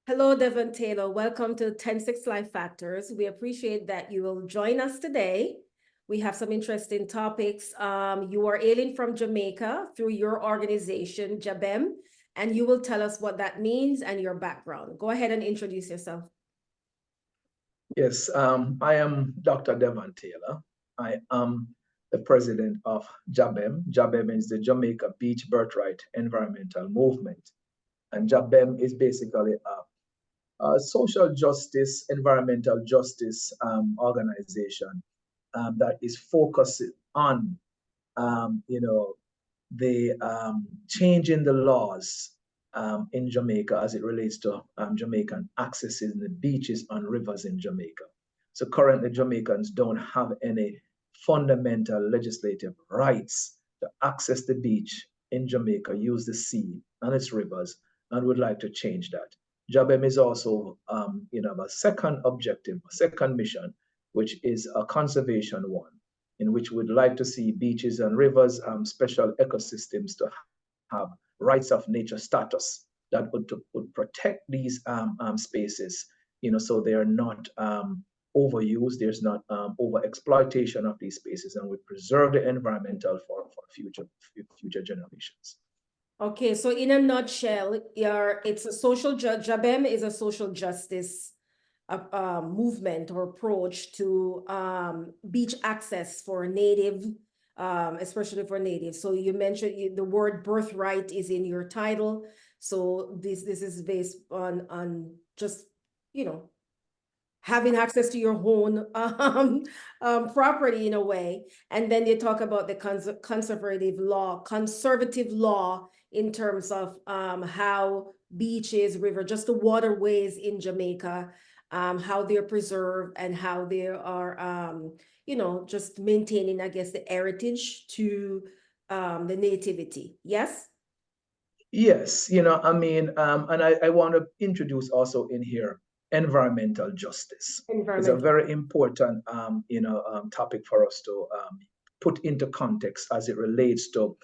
Hello, Devon Taylor. Welcome to 10-6 Life Factors. We appreciate that you will join us today. We have some interesting topics. You are hailing from Jamaica through your organization, JABEM, and you will tell us what that means and your background. Go ahead and introduce yourself. Yes, I am Dr. Devon Taylor. I am the president of JABEM. JABEM is the Jamaica Beach Birthright Environmental Movement. And JABEM is basically a social justice, environmental justice organization that is focused on, you know, the changing the laws in Jamaica as it relates to Jamaican accessing the beaches and rivers in Jamaica. So currently, Jamaicans don't have any fundamental legislative rights to access the beach in Jamaica, use the sea and its rivers, and would like to change that. JABEM is also, a second objective, a second mission, which is a conservation one in which we'd like to see beaches and rivers, special ecosystems to have rights of nature status that would protect these spaces, so they are not overused, there's not over exploitation of these spaces, and we preserve the environmental for future generations. Okay, so in a nutshell, it's a JABEM is a social justice movement or approach to beach access for native, especially for natives. So you mentioned the word birthright is in your title. So this is based on just, you know, having access to your own property in a way. And then you talk about the conservative law in terms of how beaches, river, just the waterways in Jamaica, how they're preserved and how they are, just maintaining, I guess, the heritage to the nativity. Yes? Yes, and I want to introduce also in here environmental justice. It's a Environmental. very important, topic for us to put into context as it relates to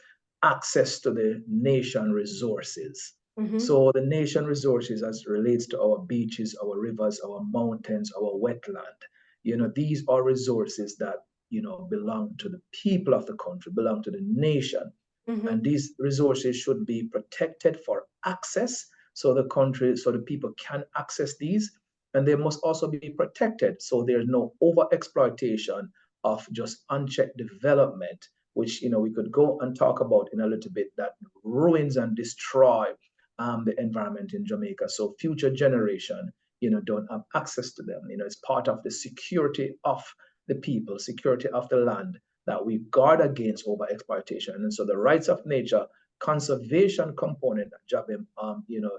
access to the nation resources. Mm-hmm. So the nation resources as it relates to our beaches, our rivers, our mountains, our wetland, these are resources that, belong to the people of the country, belong to the nation, and Mm-hmm. these resources should be protected for access so the people can access these, and they must also be protected so there's no over exploitation of just unchecked development, which we could go and talk about in a little bit, that ruins and destroy the environment in Jamaica, so future generation don't have access to them. It's part of the security of the people, security of the land, that we guard against over exploitation. And so the rights of nature conservation component that JABEM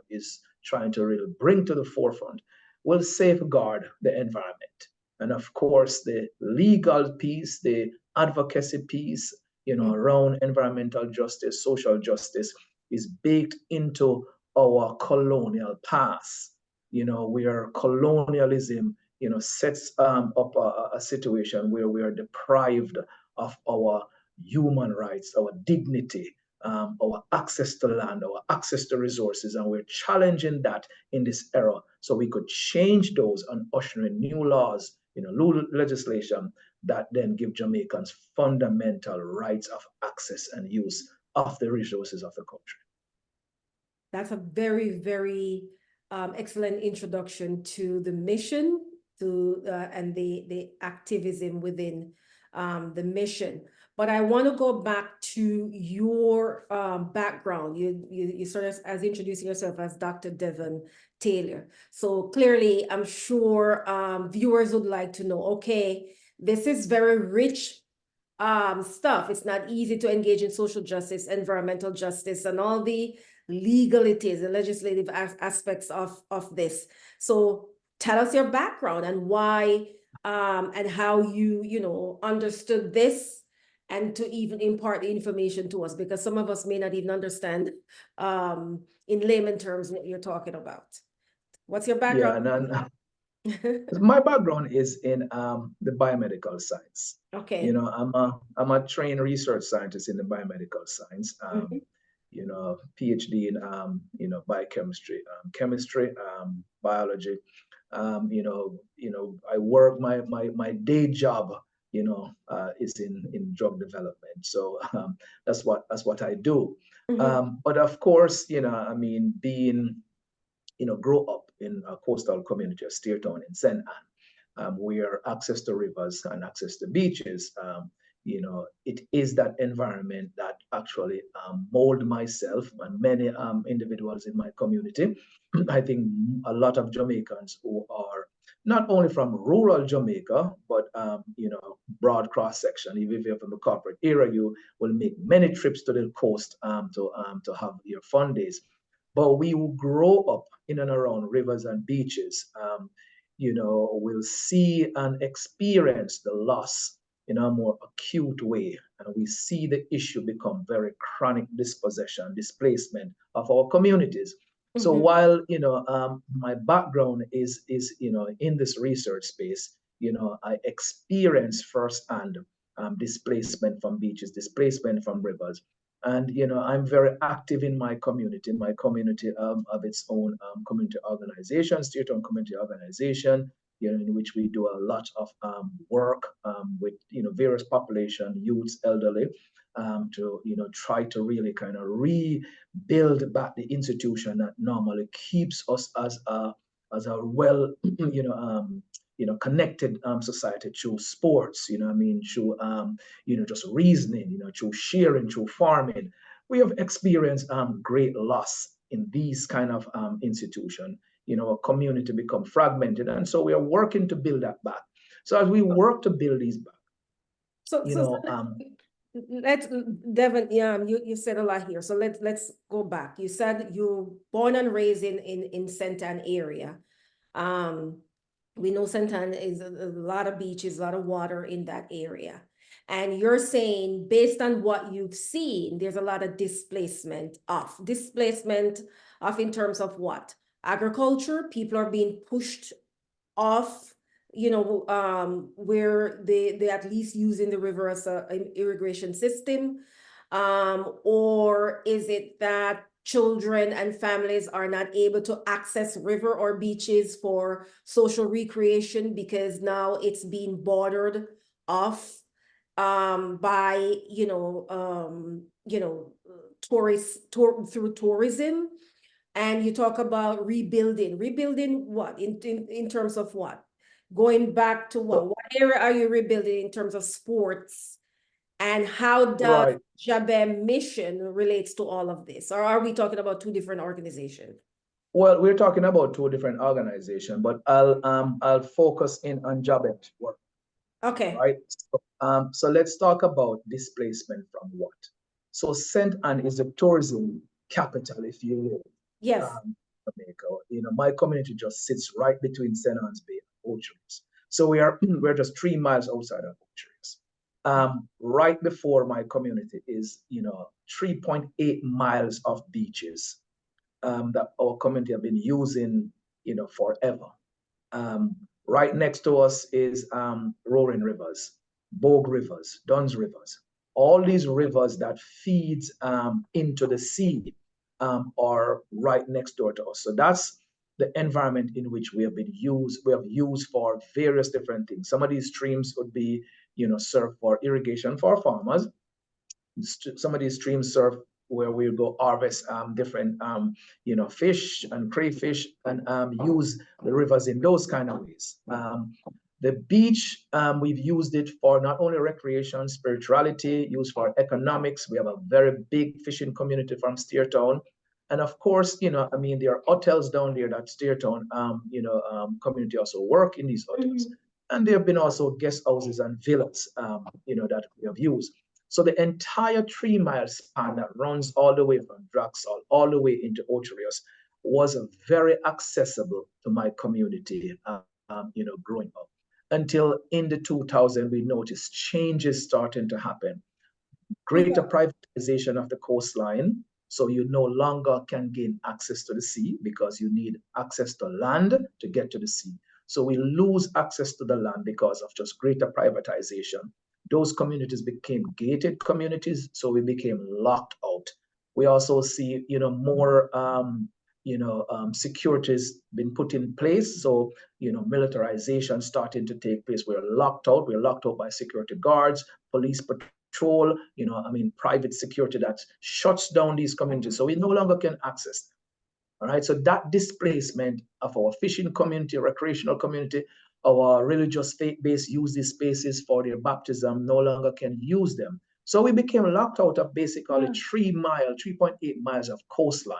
is trying to really bring to the forefront will safeguard the environment. And of course, the legal piece, the advocacy piece, around environmental justice, social justice is baked into our colonial past, where colonialism, sets up a situation where we are deprived of our human rights, our dignity, our access to land, our access to resources, and we're challenging that in this era. So we could change those and usher in new laws, new legislation that then give Jamaicans fundamental rights of access and use of the resources of the country. That's a very, very excellent introduction to the mission and the activism within the mission. But I want to go back to your background. You started as introducing yourself as Dr. Devon Taylor. So clearly, I'm sure viewers would like to know, okay, this is very rich stuff. It's not easy to engage in social justice, environmental justice, and all the legalities, the legislative aspects of this. So tell us your background and why and how you understood this and to even impart the information to us, because some of us may not even understand in layman terms what you're talking about. What's your Yeah, background? and my background is in the biomedical science. Okay. I'm a trained research scientist in the biomedical science. Mhm. PhD in, biochemistry, chemistry, biology. I work my day job, is in drug development. So that's what I do. Mm-hmm. But of course, being, grow up in a coastal community of Steertown in St. Anne, where access to rivers and access to beaches, it is that environment that actually mold myself and many individuals in my community. I think a lot of Jamaicans who are not only from rural Jamaica, but broad cross section. Even if you're from the corporate area, you will make many trips to the coast to have your fun days. But we who grow up in and around rivers and beaches, will see and experience the loss in a more acute way. And we see the issue become very chronic dispossession, displacement of our communities. So Mm-hmm. while, my background is in this research space, I experience firsthand displacement from beaches, displacement from rivers. And I'm very active in my community. My community of its own community organization, state-owned community organization, in which we do a lot of work with various population, youths, elderly, to try to really kind of rebuild back the institution that normally keeps us as a well connected society through sports, through just reasoning, through sharing, through farming. We have experienced great loss in these kind of institution. A community become fragmented, and so we are working to build that back. So as we work to build these back, So, you so know, let's, Devon, yeah, you said a lot here. So let's go back. You said you born and raised in Santan area. Um, we know Santan is a lot of beaches, a lot of water in that area. And you're saying, based on what you've seen, there's a lot of displacement of in terms of what? Agriculture, people are being pushed off, where they at least using the river as an irrigation system? Or is it that children and families are not able to access river or beaches for social recreation because now it's being bordered off by through tourism? And you talk about rebuilding what in terms of what, going back to what area are you rebuilding in terms of sports, and how does right. Jabem mission relates to all of this, or are we talking about two different organizations? Well, we're talking about two different organizations, but I'll focus in on Jabet work, Okay. right? So let's talk about displacement from what. So Saint Anne is a tourism capital, if you will, Yes. Jamaica. My community just sits right between St. Anne's Bay and Ocho. So we're just 3 miles outside of Ocho. Right before my community is 3.8 miles of beaches that our community have been using forever. Um, right next to us is Roaring Rivers, Bogue Rivers, Duns Rivers. All these rivers that feeds into the sea are right next door to us. So that's the environment in which we have used for various different things. Some of these streams would be, served for irrigation for farmers. Some of these streams serve where we go harvest different fish and crayfish and use the rivers in those kind of ways. The beach, we've used it for not only recreation, spirituality, used for economics. We have a very big fishing community from Steertown. And of course, there are hotels down there that Steertown, community also work in these hotels. Mhm. And there have been also guest houses and villas, that we have used. So the entire 3 mile span that runs all the way from Draxall all the way into Ocho was very accessible to my community, growing up. Until in the 2000s, we noticed changes starting to happen. Greater Yeah. privatization of the coastline. So you no longer can gain access to the sea because you need access to land to get to the sea. So we lose access to the land because of just greater privatization. Those communities became gated communities, so we became locked out. We also see, more, securities been put in place. So, militarization starting to take place. We're locked out. We're locked out by security guards, police patrol, private security that shuts down these communities. So we no longer can access them. All right. So that displacement of our fishing community, recreational community, our religious faith-based use these spaces for their baptism, no longer can use them. So we became locked out of basically 3.8 miles of coastline.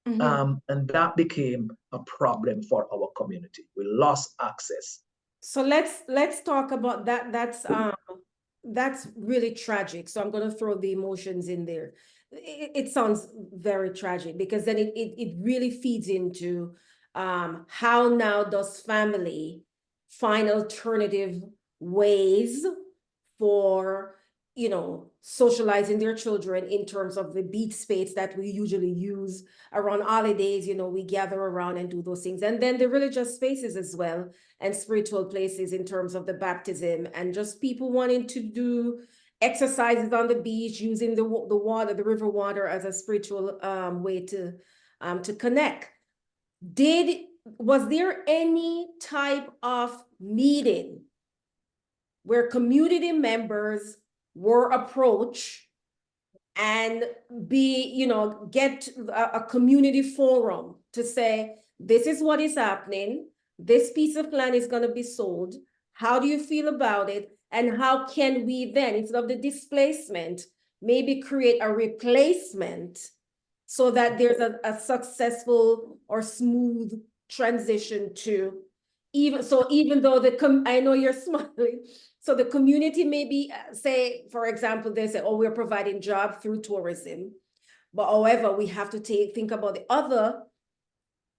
And that became a problem for our community. We lost access. So let's talk about that. That's really tragic. So I'm going to throw the emotions in there. It sounds very tragic because then it really feeds into how now does family find alternative ways for socializing their children in terms of the beach space that we usually use around holidays. We gather around and do those things, and then the religious spaces as well, and spiritual places in terms of the baptism, and just people wanting to do exercises on the beach using the water, the river water, as a spiritual way to connect. Was there any type of meeting where community members were approached and get a community forum to say, this is what is happening, this piece of land is going to be sold, how do you feel about it, and how can we then, instead of the displacement, maybe create a replacement so that there's a successful or smooth transition to, even though I know you're smiling, so the community maybe say, for example, they say, oh, we're providing jobs through tourism. But however, we have to think about the other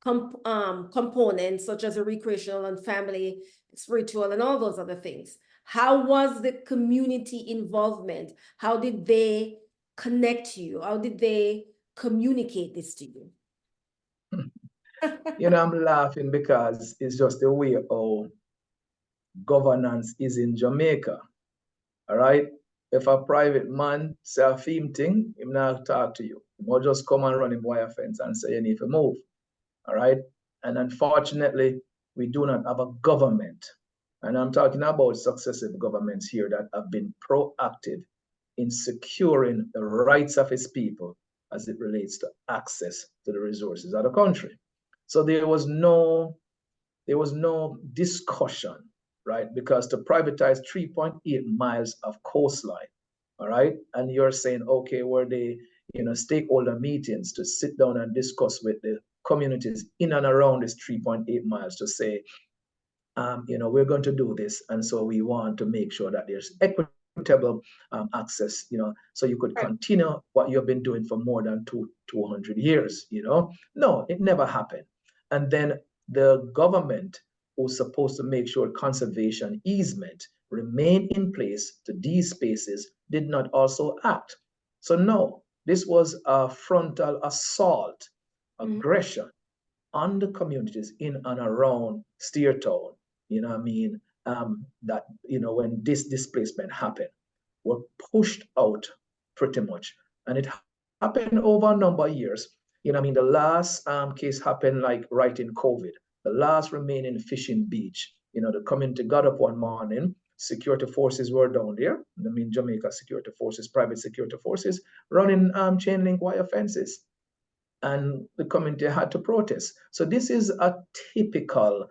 components, such as a recreational and family, spiritual, and all those other things. How was the community involvement? How did they connect you? How did they communicate this to you? I'm laughing because it's just the way how governance is in Jamaica. All right. If a private man say a theme thing, him not talk to you. He will just come and run him wire fence and say you need to move. All right. And unfortunately, we do not have a government. And I'm talking about successive governments here that have been proactive in securing the rights of its people as it relates to access to the resources of the country. So there was no discussion, right? Because to privatize 3.8 miles of coastline, all right, and you're saying, okay, were they, stakeholder meetings to sit down and discuss with the communities in and around this 3.8 miles to say, we're going to do this, and so we want to make sure that there's equitable access, so you could continue what you've been doing for more than 200 years, No, it never happened. And then the government was supposed to make sure conservation easement remain in place to these spaces did not also act. So no, this was a frontal assault, aggression on the communities in and around Steertown, that, when this displacement happened, were pushed out pretty much. And it happened over a number of years. The last case happened like right in COVID, the last remaining fishing beach. The community got up one morning, security forces were down there. Jamaica security forces, private security forces, running chain link wire fences. And the community had to protest. So this is a typical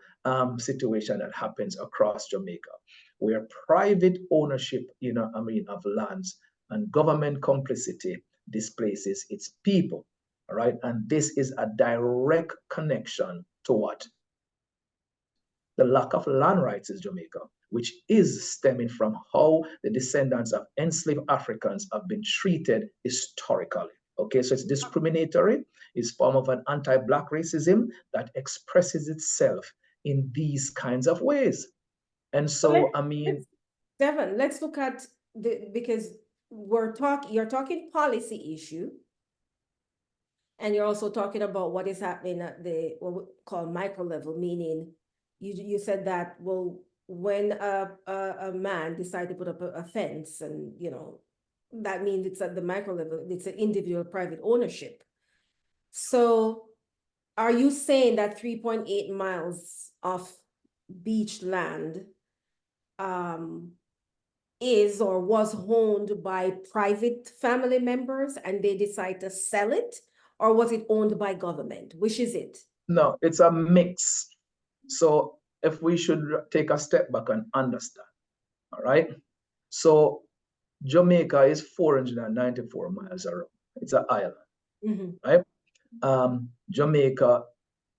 situation that happens across Jamaica, where private ownership, of lands and government complicity displaces its people, all right? And this is a direct connection to what? The lack of land rights in Jamaica, which is stemming from how the descendants of enslaved Africans have been treated historically. Okay, so it's discriminatory, it's form of an anti-Black racism that expresses itself in these kinds of ways. And so, Devon, let's look at because you're talking policy issue, and you're also talking about what is happening at what we call micro level, meaning you said that, well, when a man decided to put up a fence and, that means it's at the micro level, it's an individual private ownership. So are you saying that 3.8 miles of beach land is or was owned by private family members and they decide to sell it? Or was it owned by government? Which is it? No, it's a mix. So if we should take a step back and understand, all right? So Jamaica is 494 miles around. It's an island, right? Jamaica,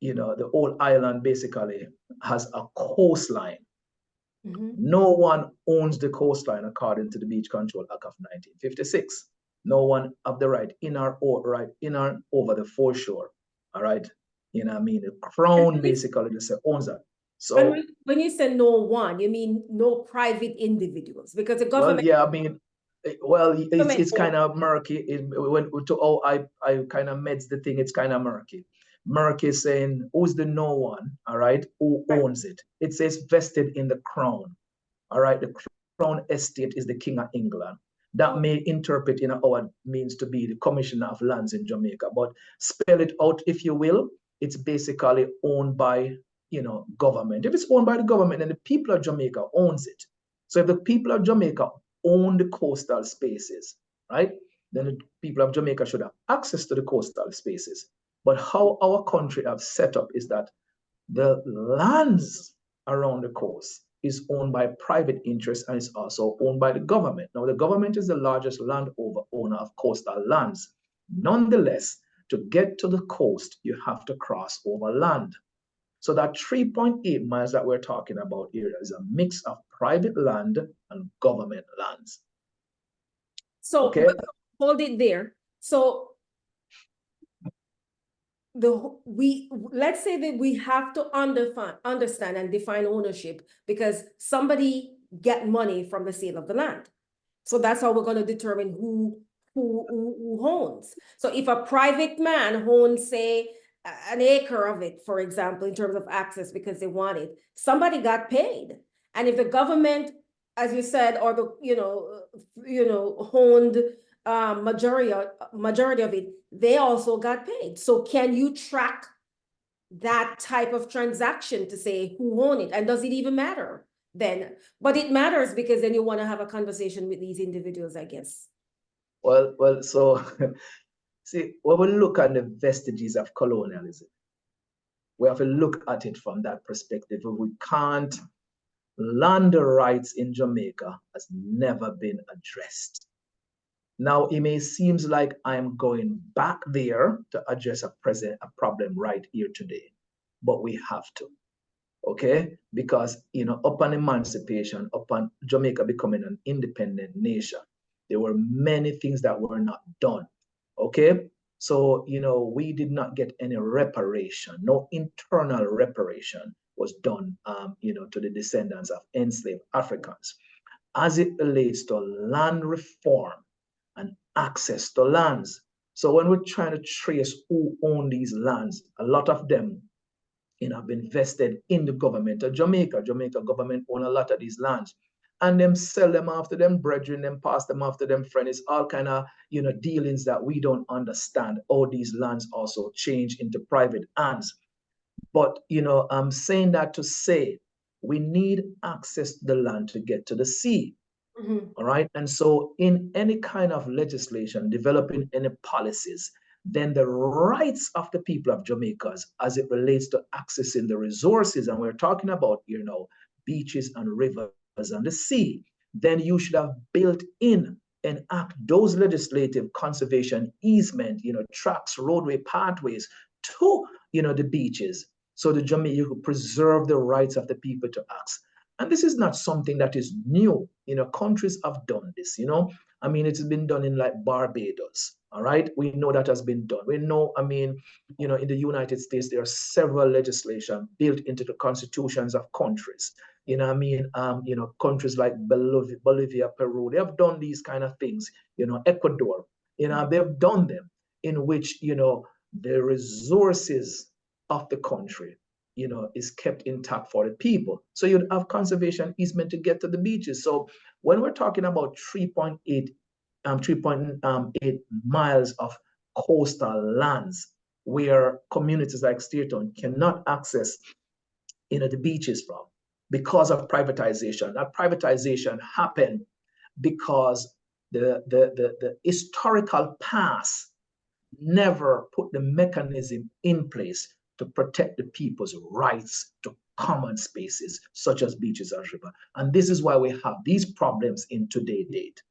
the whole island basically has a coastline. No one owns the coastline according to the Beach Control Act of 1956. No one have the right in or over the foreshore. All right. You know what I mean? The crown basically just owns that. And So when you say no one, you mean no private individuals, because the well, government. yeah, I mean, well, it's Government kind of murky. When to how I kind of meds the thing, it's kind of murky. Murky saying who's the no one, all right, who owns it. It says vested in the crown. All right, the crown estate is the King of England. That may interpret in how it means to be the Commissioner of Lands in Jamaica, but spell it out if you will. It's basically owned by government. If it's owned by the government, then the people of Jamaica owns it. So if the people of Jamaica own the coastal spaces, right, then the people of Jamaica should have access to the coastal spaces. But how our country have set up is that the lands around the coast is owned by private interests and is also owned by the government. Now, the government is the largest owner of coastal lands. Nonetheless, to get to the coast, you have to cross over land. So that 3.8 miles that we're talking about here is a mix of private land and government lands. So okay, hold it there. So let's say that we have to understand and define ownership, because somebody get money from the sale of the land. So that's how we're going to determine who owns. So if a private man owns, say, an acre of it, for example, in terms of access because they want it, somebody got paid. And if the government, as you said, or the owned majority of it, they also got paid. So can you track that type of transaction to say who owned it? And does it even matter then? But it matters, because then you want to have a conversation with these individuals, I guess. Well, so see, when we look at the vestiges of colonialism, we have to look at it from that perspective. We can't, land rights in Jamaica has never been addressed. Now, it may seem like I'm going back there to address a problem right here today, but we have to, okay? Because, upon emancipation, upon Jamaica becoming an independent nation, there were many things that were not done, okay? So, we did not get any reparation. No internal reparation was done, to the descendants of enslaved Africans. As it relates to land reform and access to lands. So when we're trying to trace who own these lands, a lot of them, have been vested in the government of Jamaica. Jamaica government own a lot of these lands. And them sell them after them brethren, them pass them after them friends. All kind of, dealings that we don't understand. All these lands also change into private hands. But, I'm saying that to say we need access to the land to get to the sea. All right. And so, in any kind of legislation, developing any policies, then the rights of the people of Jamaica as it relates to accessing the resources, and we're talking about, beaches and rivers and the sea, then you should have built in and act those legislative conservation easement, tracks, roadway pathways to, the beaches. So the Jamaica, you could preserve the rights of the people to access. And this is not something that is new. Countries have done this, I mean, it's been done in like Barbados. All right. We know that has been done. We know, I mean, in the United States, there are several legislation built into the constitutions of countries. I mean, countries like Bolivia, Peru, they have done these kind of things, Ecuador, they've done them in which, the resources of the country is kept intact for the people. So you'd have conservation easement to get to the beaches. So when we're talking about 3.8 3.8 miles of coastal lands where communities like Steertown cannot access the beaches from because of privatization. That privatization happened because the historical past never put the mechanism in place to protect the people's rights to common spaces such as beaches and river. And this is why we have these problems in today's date.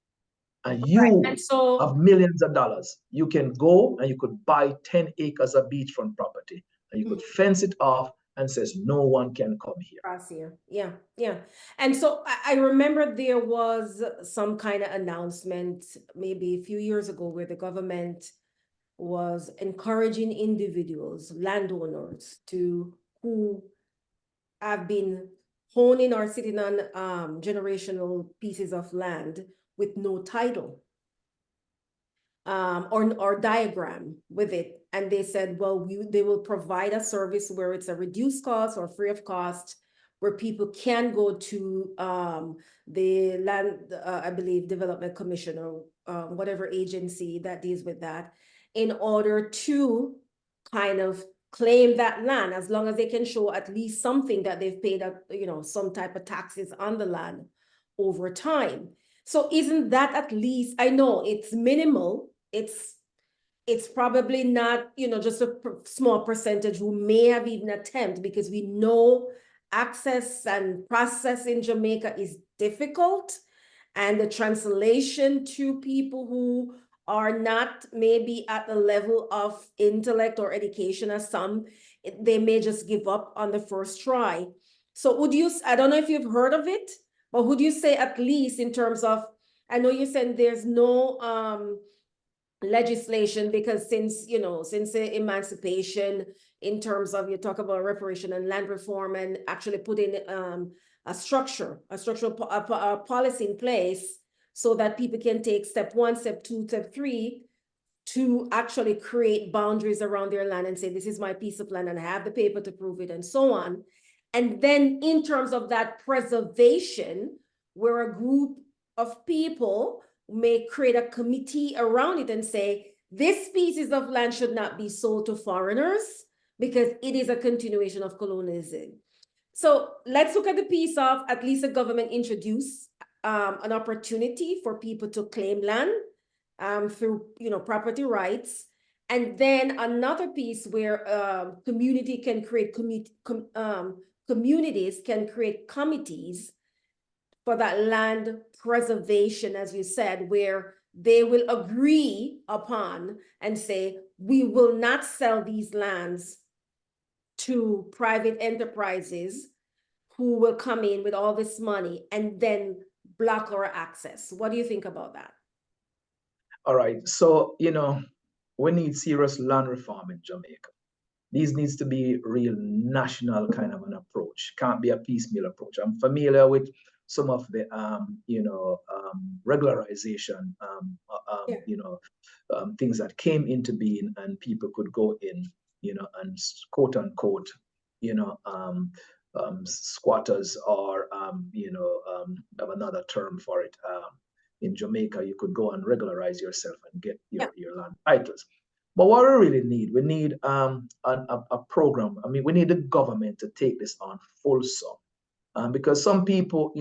And you And so have millions of dollars. You can go and you could buy 10 acres of beachfront property and you could fence it off and says no one can come here. across here. Yeah, yeah. And so I remember there was some kind of announcement maybe a few years ago where the government was encouraging individuals, landowners, who have been honing or sitting on generational pieces of land with no title or diagram with it. And they said, well, they will provide a service where it's a reduced cost or free of cost, where people can go to the land, I believe, Development Commission or whatever agency that deals with that, in order to kind of claim that land, as long as they can show at least something that they've paid, some type of taxes on the land over time. So isn't that at least, I know it's minimal, it's probably not, just a small percentage who may have even attempt, because we know access and process in Jamaica is difficult, and the translation to people who are not maybe at the level of intellect or education as some, they may just give up on the first try. So I don't know if you've heard of it, but would you say at least in terms of, I know you said there's no legislation, because since the emancipation, in terms of, you talk about reparation and land reform and actually putting a structural policy in place so that people can take step 1, step 2, step 3 to actually create boundaries around their land and say, this is my piece of land and I have the paper to prove it, and so on. And then in terms of that preservation, where a group of people may create a committee around it and say, this species of land should not be sold to foreigners because it is a continuation of colonialism. So let's look at the piece of, at least the government introduce an opportunity for people to claim land through property rights. And then another piece where community can create communities can create committees for that land preservation, as you said, where they will agree upon and say, we will not sell these lands to private enterprises who will come in with all this money and then block our access. What do you think about that? All right. So, we need serious land reform in Jamaica. These needs to be real national kind of an approach. Can't be a piecemeal approach. I'm familiar with some of the regularization things that came into being, and people could go in, and quote unquote, squatters, or have another term for it. In Jamaica, you could go and regularize yourself and get your land titles. But what we really need, we need a program. I mean, we need the government to take this on fulsome, because some people,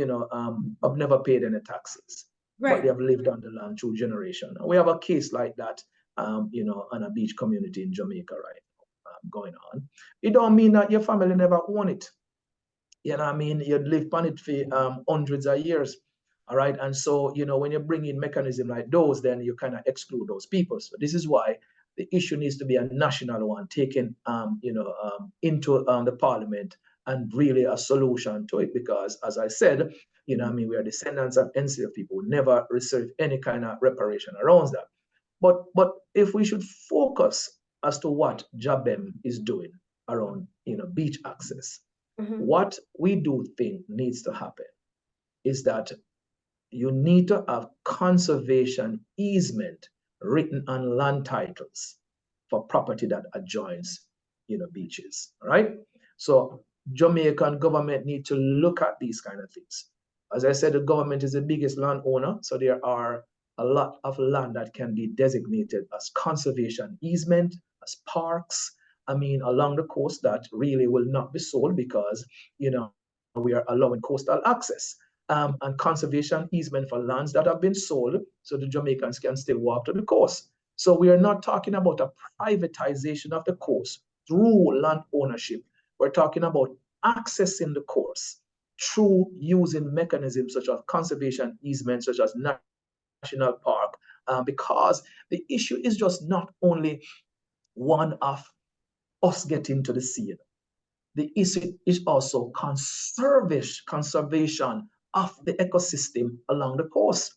have never paid any taxes, but they have lived on the land through generation. And we have a case like that, on a beach community in Jamaica right now, going on. It don't mean that your family never own it. You know what I mean? You'd live on it for hundreds of years. All right. And so, when you bring in mechanisms like those, then you kind of exclude those people. So this is why the issue needs to be a national one, taken, into the parliament, and really a solution to it. Because, as I said, we are descendants of enslaved people who never received any kind of reparation around that. But if we should focus as to what JABEM is doing around, beach access, what we do think needs to happen is that you need to have conservation easement written on land titles for property that adjoins, beaches. All right. So Jamaican government need to look at these kind of things. As I said, the government is the biggest landowner, so there are a lot of land that can be designated as conservation easement, as parks. I mean, along the coast that really will not be sold because, we are allowing coastal access. And conservation easement for lands that have been sold so the Jamaicans can still walk to the coast. So we are not talking about a privatization of the coast through land ownership. We're talking about accessing the coast through using mechanisms such as conservation easements, such as national park, because the issue is just not only one of us getting to the sea. The issue is also conservation of the ecosystem along the coast.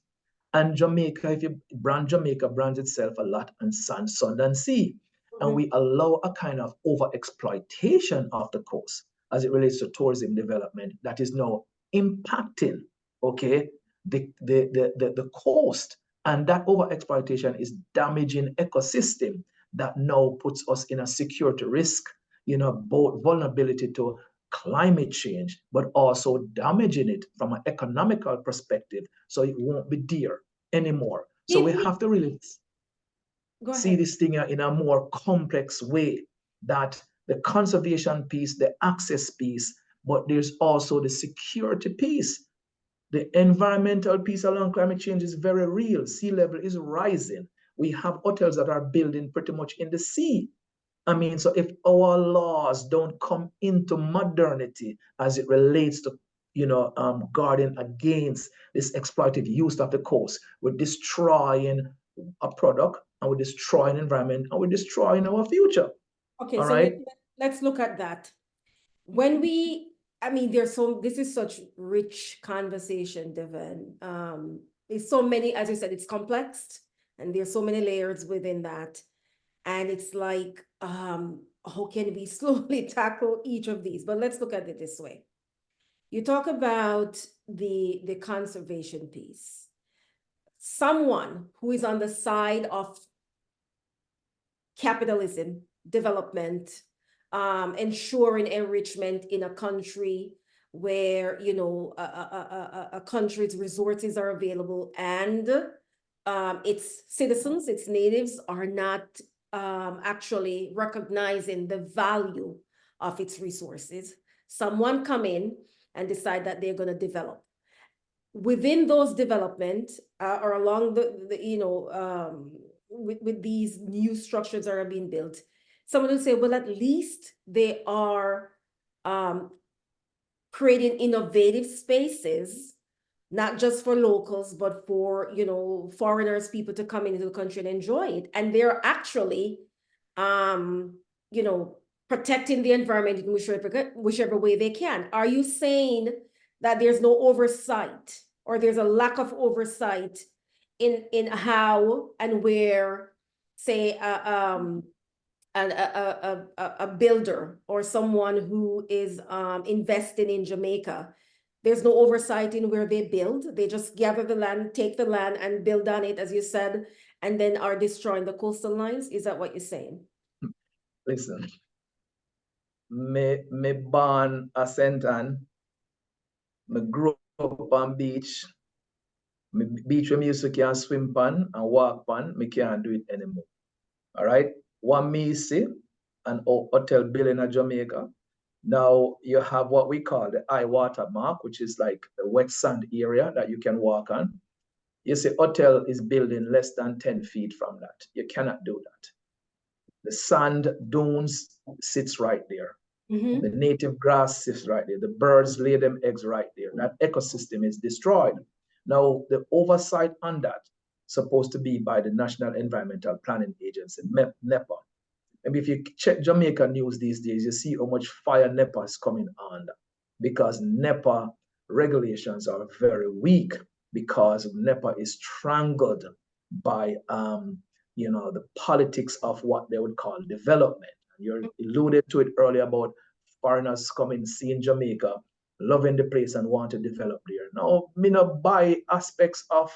And Jamaica, if you brand Jamaica, brands itself a lot on sand, sun, and sea. And we allow a kind of over exploitation of the coast as it relates to tourism development that is now impacting, okay, the coast. And that over exploitation is damaging ecosystem that now puts us in a security risk, both vulnerability to climate change, but also damaging it from an economical perspective. So it won't be dear anymore. So we have to really see this thing in a more complex way, that the conservation piece, the access piece, but there's also the security piece. The environmental piece along climate change is very real. Sea level is rising. We have hotels that are building pretty much in the sea. I mean, so if our laws don't come into modernity as it relates to, guarding against this exploitative use of the coast, we're destroying a product, and we're destroying environment, and we're destroying our future. Okay, All so right. let's look at that. I mean, this is such rich conversation, Devon. There's so many, as you said, it's complex, and there's so many layers within that. And it's like, how can we slowly tackle each of these? But let's look at it this way. You talk about the conservation piece. Someone who is on the side of capitalism, development, ensuring enrichment in a country where, a country's resources are available and its citizens, its natives are not actually recognizing the value of its resources. Someone come in and decide that they're going to develop. Within those development or along with these new structures that are being built, someone will say, well, at least they are creating innovative spaces, not just for locals, but for, foreigners, people to come into the country and enjoy it. And they're actually, protecting the environment in whichever way they can. Are you saying that there's no oversight, or there's a lack of oversight in how and where, say, a builder or someone who is investing in Jamaica? There's no oversight in where they build. They just gather the land, take the land, and build on it, as you said, and then are destroying the coastal lines. Is that what you're saying? Listen, me born a Sentan, me grew up on beach. Me beach where me used to can swim pan and walk pan, me can't do it anymore. All right. One me see an hotel building in Jamaica. Now you have what we call the high water mark, which is like the wet sand area that you can walk on. You see, hotel is building less than 10 feet from that. You cannot do that. The sand dunes sits right there. The native grass sits right there. The birds lay them eggs right there. That ecosystem is destroyed. Now, the oversight on that supposed to be by the National Environmental Planning Agency, NEPA. And if you check Jamaica news these days, you see how much fire NEPA is coming on, because NEPA regulations are very weak, because NEPA is strangled by the politics of what they would call development. You alluded to it earlier about foreigners coming, seeing Jamaica, loving the place and want to develop there. Now, me not buy aspects of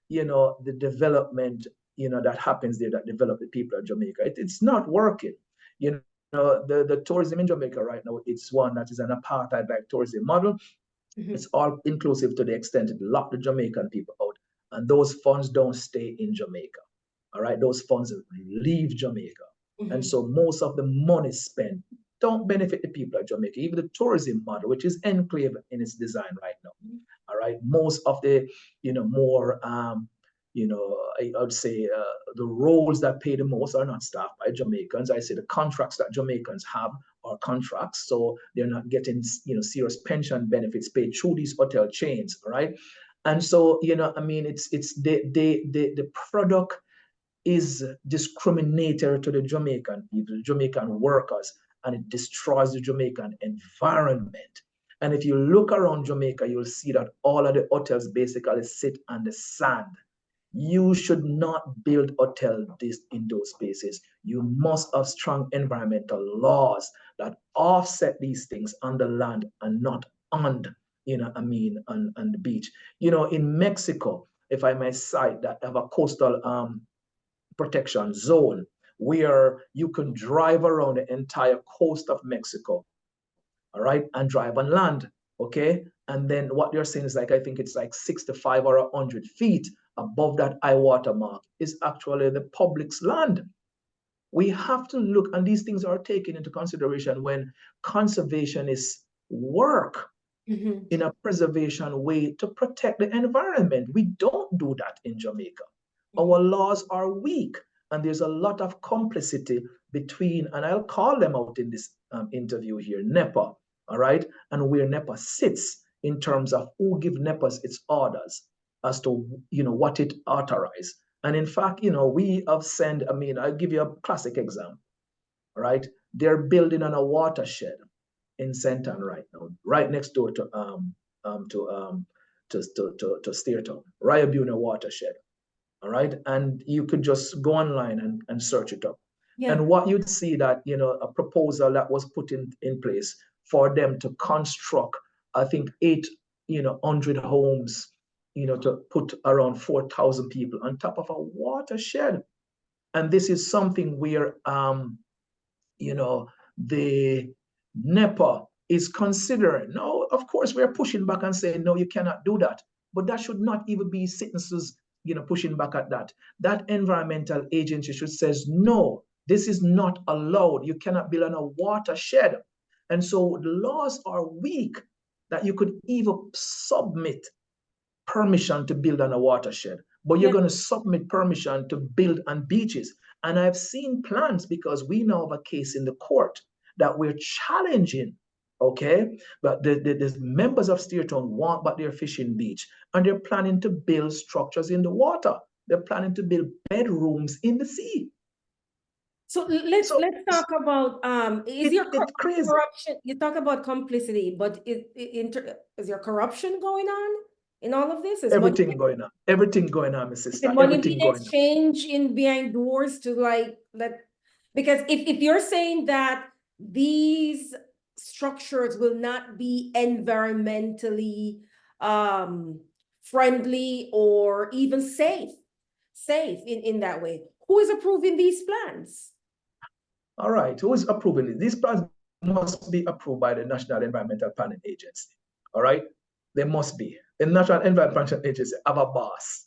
the development that happens there, that develop the people of Jamaica. It's not working. The tourism in Jamaica right now, it's one that is an apartheid like tourism model. It's all inclusive to the extent it locked the Jamaican people out. and those funds don't stay in Jamaica. All right, those funds leave Jamaica. And so most of the money spent don't benefit the people of Jamaica. Even the tourism model, which is enclave in its design right now. All right, most of the, more, I would say the roles that pay the most are not staffed by Jamaicans. I say the contracts that Jamaicans have are contracts, so they're not getting, serious pension benefits paid through these hotel chains. All right, and so, it's the product is discriminatory to the Jamaican people, the Jamaican workers, and it destroys the Jamaican environment. And if you look around Jamaica, you'll see that all of the hotels basically sit on the sand. You should not build hotels in those spaces. You must have strong environmental laws that offset these things on the land and not on, on the beach. In Mexico, if I may cite, that have a coastal protection zone where you can drive around the entire coast of Mexico, all right, and drive on land, okay? And then what they're saying is I think it's 65 or 100 feet above that high water mark is actually the public's land. We have to look, and these things are taken into consideration when conservationists work in a preservation way to protect the environment. We don't do that in Jamaica. Our laws are weak, and there's a lot of complicity between, and I'll call them out in this interview here, NEPA, all right, and where NEPA sits in terms of who give NEPAs its orders as to, what it authorized. And in fact, we have sent, I'll give you a classic example, all right? They're building on a watershed in St. Ann right now, right next door to Steertown, Ryabuna watershed. All right, and you could just go online and search it up. Yeah. And what you'd see that, a proposal that was put in place for them to construct, I think 800 homes, to put around 4,000 people on top of a watershed. And this is something where the NEPA is considering. Now, of course, we're pushing back and saying, no, you cannot do that. But that should not even be sentences, pushing back at that. That environmental agency should says, no, this is not allowed. You cannot build on a watershed. And so the laws are weak that you could even submit permission to build on a watershed, but you're going to submit permission to build on beaches. And I've seen plans, because we now have a case in the court that we're challenging, okay? But the members of Steertown want back their fishing beach, and they're planning to build structures in the water. They're planning to build bedrooms in the sea. So let's talk about is your corruption? You talk about complicity, but is there corruption going on in all of this? Is everything going on? Everything going on, my sister. Is money being exchanged in behind doors to because if you're saying that these structures will not be environmentally friendly or even safe in that way, who is approving these plans? All right, who is approving it? These plans must be approved by the National Environmental Planning Agency. All right, they must be. The National Environmental Agency have a boss.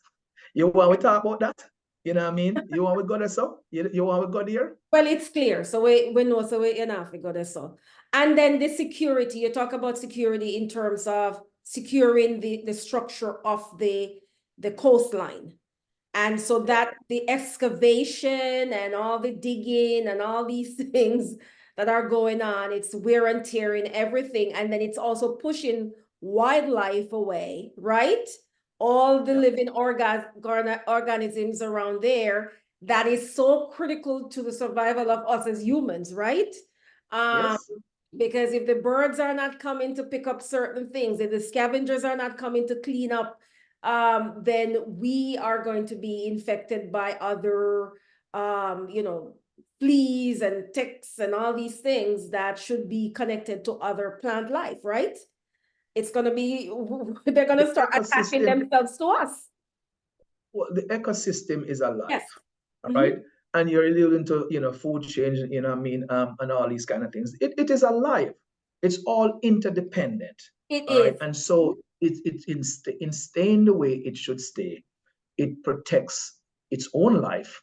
You want to talk about that? You know what I mean? You want to go there, so? You want to go there? Well, it's clear. So we know, so we enough, we go there, so. And then the security, you talk about security in terms of securing the structure of the coastline. And so that the excavation and all the digging and all these things that are going on, it's wear and tear in everything. And then it's also pushing wildlife away, right? All the living organisms around there that is so critical to the survival of us as humans, right? Yes. Because if the birds are not coming to pick up certain things, if the scavengers are not coming to clean up, then we are going to be infected by other, fleas and ticks and all these things that should be connected to other plant life, right? It's going to be, they're going to start attaching themselves to us. Well, the ecosystem is alive, yes. Right? And you're alluding to, food change, and all these kind of things. It is alive. It's all interdependent. It all is. Right? And so it's in staying the way it should stay. it protects its own life.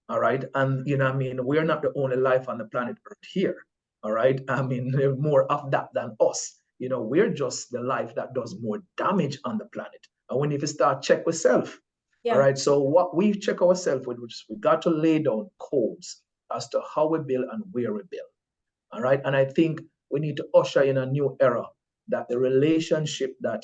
All right. And, we're not the only life on the planet Earth here. All right. There's more of that than us. We're just the life that does more damage on the planet. And we need to start check with self. All Yeah. right. So what we check ourselves with, which we got to lay down codes as to how we build and where we build. All right. And I think we need to usher in a new era that the relationship that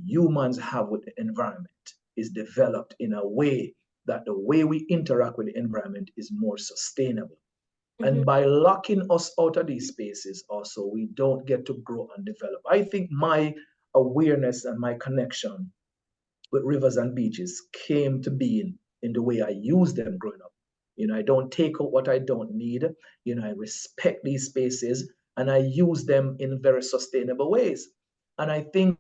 humans have with the environment is developed in a way that the way we interact with the environment is more sustainable. And by locking us out of these spaces, also, we don't get to grow and develop. I think my awareness and my connection with rivers and beaches came to being in the way I use them growing up. I don't take out what I don't need. I respect these spaces and I use them in very sustainable ways. And I think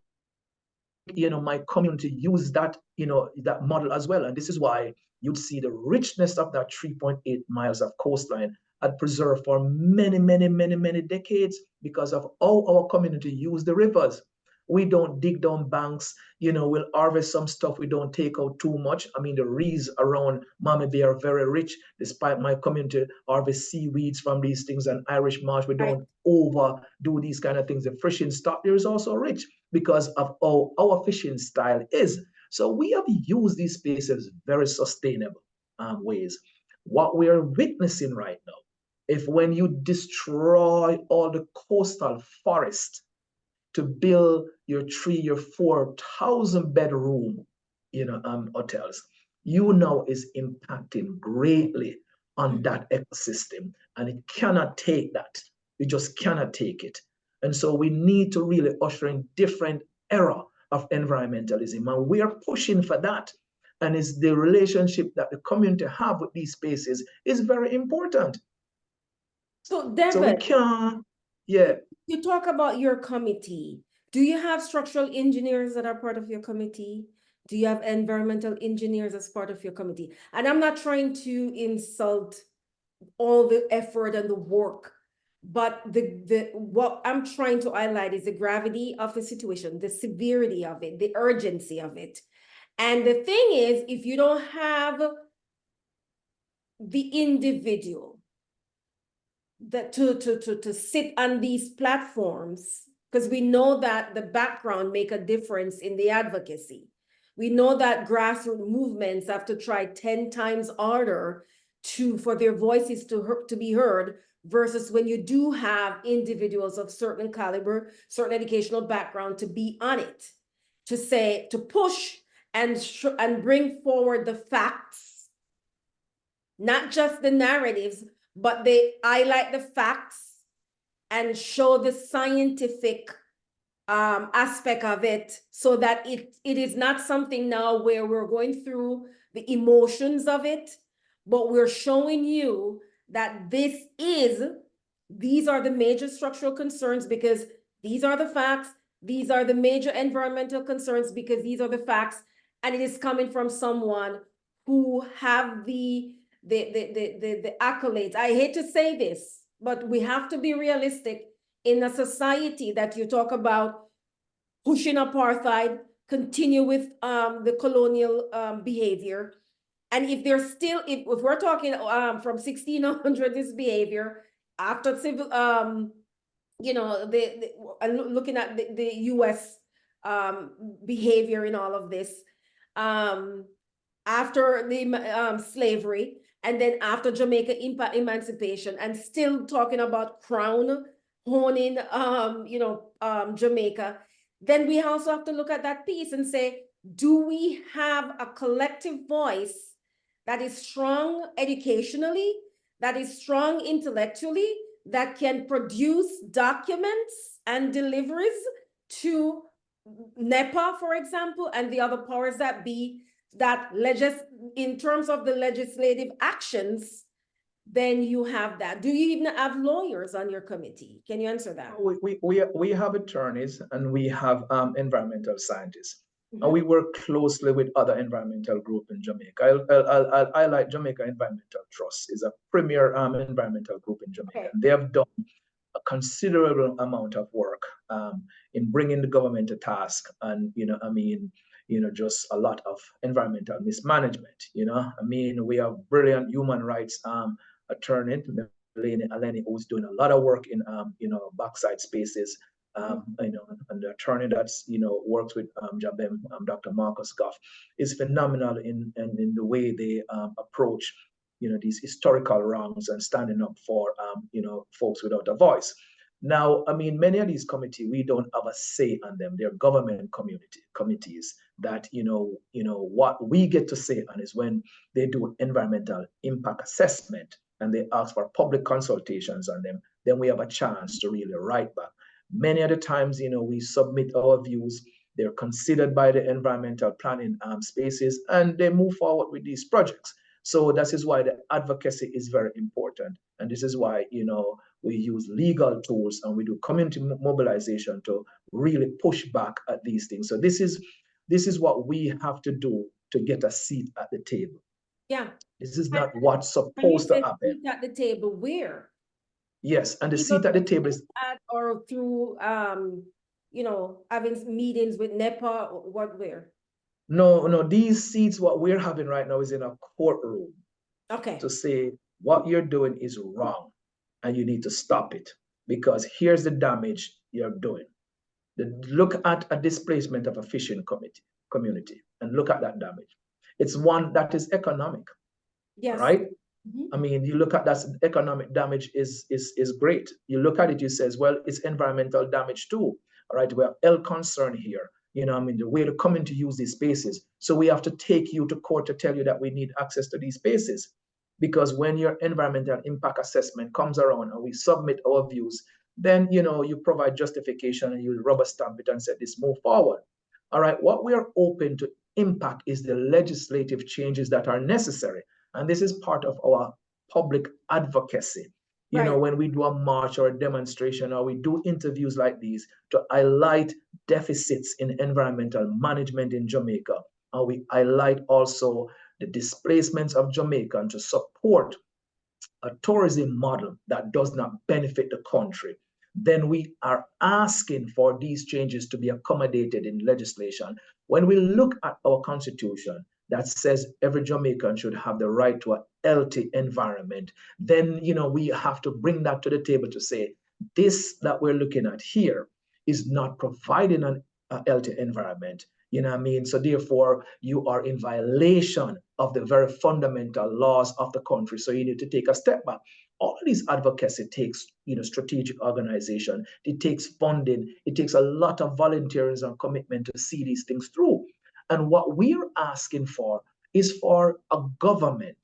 my community use that, that model as well. And this is why you'd see the richness of that 3.8 miles of coastline had preserved for many, many, many, many decades because of how our community use the rivers. We don't dig down banks, we'll harvest some stuff. We don't take out too much. The reeds around Mammy Bay are very rich, despite my community harvest seaweeds from these things and Irish marsh. We don't overdo these kind of things. The fishing stock there is also rich because of how our fishing style is. So we have used these spaces very sustainable ways. What we are witnessing right now, if when you destroy all the coastal forest to build your 4,000 bedroom, hotels, now is impacting greatly on that ecosystem, and it cannot take that. We just cannot take it. And so we need to really usher in different era of environmentalism, and we are pushing for that. And it's the relationship that the community have with these spaces is very important. So Devon, so we can't, yeah. You talk about your committee. Do you have structural engineers that are part of your committee? Do you have environmental engineers as part of your committee? And I'm not trying to insult all the effort and the work, but what I'm trying to highlight is the gravity of the situation, the severity of it, the urgency of it. And the thing is, if you don't have the individual that to sit on these platforms, because we know that the background make a difference in the advocacy. We know that grassroots movements have to try 10 times harder for their voices to be heard, versus when you do have individuals of certain caliber, certain educational background to be on it, to push and bring forward the facts, not just the narratives, but they highlight the facts and show the scientific aspect of it, so that it is not something now where we're going through the emotions of it, but we're showing you that these are the major structural concerns because these are the facts, these are the major environmental concerns because these are the facts, and it is coming from someone who have the accolades. I hate to say this, but we have to be realistic. In a society that you talk about pushing apartheid, continue with the colonial behavior, and if there's still, if we're talking from 1600 this behavior after civil, looking at the US behavior in all of this, after the slavery, and then after Jamaica emancipation, and still talking about crown honing, Jamaica, then we also have to look at that piece and say, do we have a collective voice that is strong educationally, that is strong intellectually, that can produce documents and deliveries to NEPA, for example, and the other powers that be, that in terms of the legislative actions, then you have that. Do you even have lawyers on your committee? Can you answer that? We have attorneys and we have environmental scientists. And we work closely with other environmental groups in Jamaica. I'll highlight Jamaica Environmental Trust is a premier environmental group in Jamaica. And they have done a considerable amount of work in bringing the government to task and, just a lot of environmental mismanagement. I mean, we have brilliant human rights attorney, Eleni, who's doing a lot of work in, backside spaces, and the attorney that's, works with Jabem, Dr. Marcus Goff, is phenomenal in the way they approach, these historical wrongs and standing up for, folks without a voice. Now, I mean, many of these committees, we don't have a say on them. They're government committees that, what we get to say on is when they do environmental impact assessment and they ask for public consultations on them, then we have a chance to really write back. Many of the times, we submit our views, they're considered by the environmental planning spaces, and they move forward with these projects. So this is why the advocacy is very important. And this is why, we use legal tools and we do community mobilization to really push back at these things. So this is what we have to do to get a seat at the table. Yeah. This is not what's When you supposed to say happen. seat at the table, where? Yes, and the seat at the table is or through having meetings with NEPA or what, where? No, these seats, what we're having right now is in a courtroom. Okay. To say what you're doing is wrong and you need to stop it because here's the damage you're doing. Look at a displacement of a fishing community and look at that damage. It's one that is economic. Yes. Right? I mean, you look at that economic damage is great. You look at it, you says, well, it's environmental damage too. All right, we have health concern here. I mean, the way to come in to use these spaces. So we have to take you to court to tell you that we need access to these spaces. Because when your environmental impact assessment comes around and we submit our views, then, you provide justification and you rubber stamp it and say this, move forward. All right, what we are open to impact is the legislative changes that are necessary. And this is part of our public advocacy. When we do a march or a demonstration or we do interviews like these to highlight deficits in environmental management in Jamaica. And we highlight also the displacements of Jamaica to support a tourism model that does not benefit the country. Then we are asking for these changes to be accommodated in legislation. When we look at our constitution, that says every Jamaican should have the right to a healthy environment, then we have to bring that to the table to say this that we're looking at here is not providing a healthy environment. You know what I mean? So therefore, you are in violation of the very fundamental laws of the country. So you need to take a step back. All of these advocacy takes, strategic organization. It takes funding. It takes a lot of volunteerism and commitment to see these things through. And what we're asking for is for a government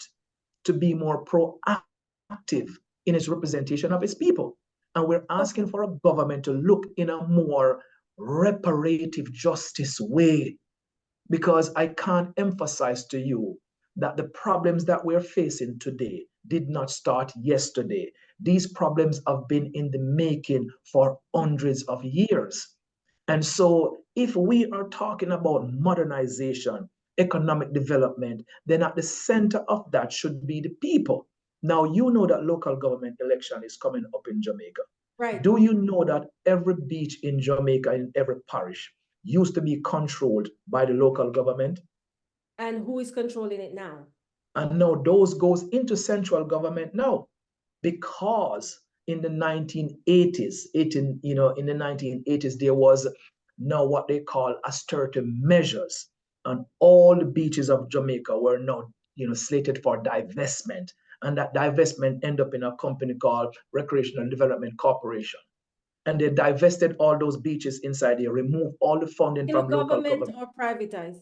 to be more proactive in its representation of its people. And we're asking for a government to look in a more reparative justice way. Because I can't emphasize to you that the problems that we're facing today did not start yesterday. These problems have been in the making for hundreds of years. And so if we are talking about modernization, economic development, then at the center of that should be the people. Now, you know that local government election is coming up in Jamaica. Right. Do you know that every beach in Jamaica, in every parish, used to be controlled by the local government? And who is controlling it now? And now those goes into central government now, because in the 1980s, in the 1980s, there was now what they call austerity measures, and all the beaches of Jamaica were now, slated for divestment, and that divestment ended up in a company called Recreational Development Corporation, and they divested all those beaches inside there, removed all the funding from local government. Or privatized?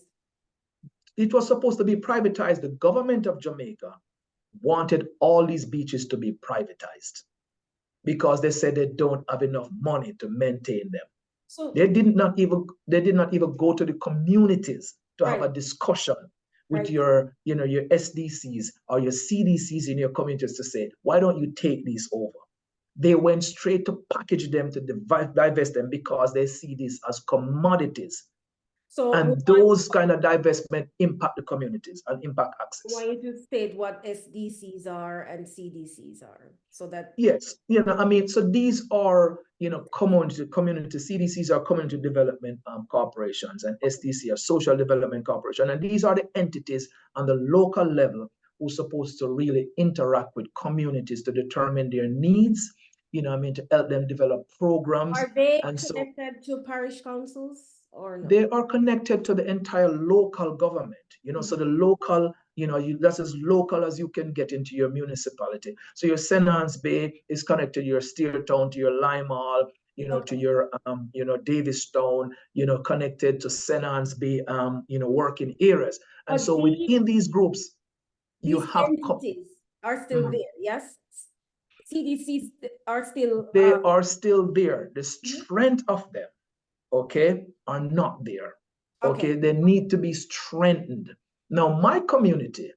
It was supposed to be privatized. The government of Jamaica wanted all these beaches to be privatized because they said they don't have enough money to maintain them. So they did not even go to the communities to have a discussion with your SDCs or your CDCs in your communities to say, why don't you take these over? They went straight to package them to divest them because they see this as commodities. So we And those kind of divestment impact the communities and impact access. want you to state what SDCs are and CDCs are, so that. Yes, I mean, so these are, community CDCs are community development corporations, and SDC are social development corporation, and these are the entities on the local level who are supposed to really interact with communities to determine their needs, to help them develop programs. Are they And so connected to parish councils or no? they are connected to the entire local government, so the local, that's as local as you can get into your municipality. So your St. Anne's Bay is connected to your Steertown, to your Limeall, to Okay. your, Davistown, connected to St. Anne's Bay, working areas. And But so within these groups, you these have, entities are still there, yes? CDCs are still, they are still there. The mhm. strength of them, okay, are not there. Okay, Okay, they need to be strengthened. Now, my community,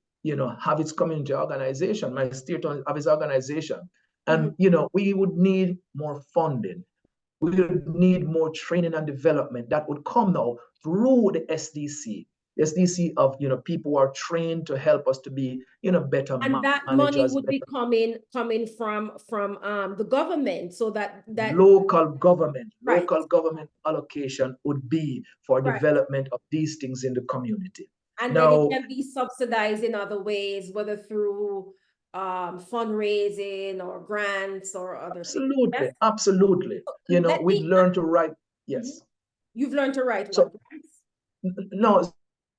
have its community organization, my state have its organization. And, mhm. we would need more funding. We would need more training and development that would come now through the SDC. The SDC of, people who are trained to help us to be, better And that money managers, would be better coming from the government, so that local right, government allocation would be for right. development of these things in the community. And then it Now, can be subsidized in other ways, whether through fundraising or grants or other things. Yes. absolutely. Let We me. learn to write. Mhm. Yes. You've learned to write what So grants? no,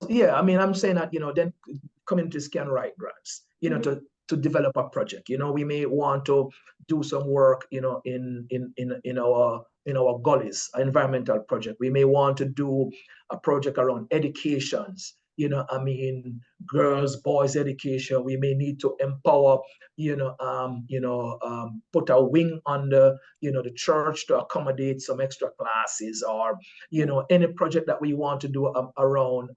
yeah, I mean, I'm saying that, then communities can write grants, Mhm. to develop a project. We may want to do some work, in our gullies, an environmental project. We may want to do a project around educations, I mean, girls, boys education. We may need to empower, put a wing on the church to accommodate some extra classes, or any project that we want to do around,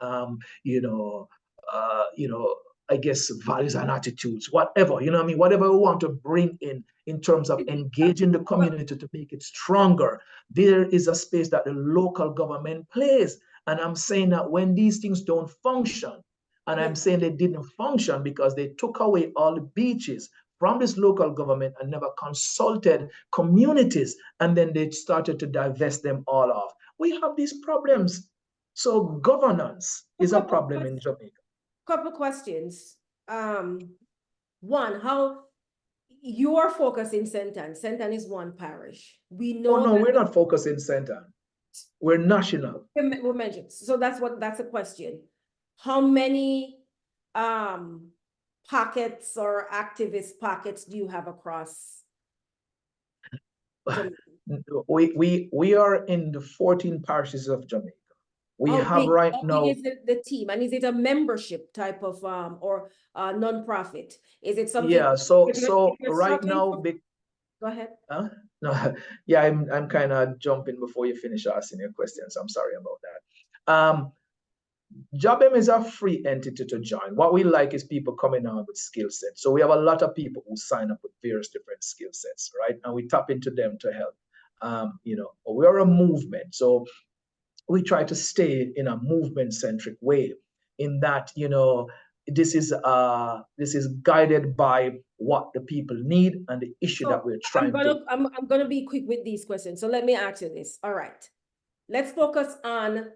I guess values and attitudes, whatever, I mean, whatever we want to bring in terms of engaging the community to make it stronger. There is a space that the local government plays. And I'm saying that when these things don't function, and Yeah. I'm saying they didn't function because they took away all the beaches from this local government and never consulted communities, and then they started to divest them all off. We have these problems. So governance A is a couple problem in Jamaica. questions. One, how you are focused in St. Anne. St. Anne is one parish. We Oh know no, that we're not focused in center. We're national. we mentioned. So that's a question. How many pockets or activist pockets do you have across Jamaica? We are in the 14 parishes of Jamaica. We have right How big now. is the team? And is it a membership type of or non-profit? Is it something Yeah, so if so you're right struggling now, for, go ahead. huh? No, yeah, I'm kind of jumping before you finish asking your questions. I'm sorry about that. JobM is a free entity to join. What we like is people coming on with skill sets. So we have a lot of people who sign up with various different skill sets, right? And we tap into them to help. We are a movement. So we try to stay in a movement-centric way, in that, this is guided by what the people need and the issue that So we're trying to. I'm gonna be quick with these questions. So let me ask you this. All right. Let's focus on,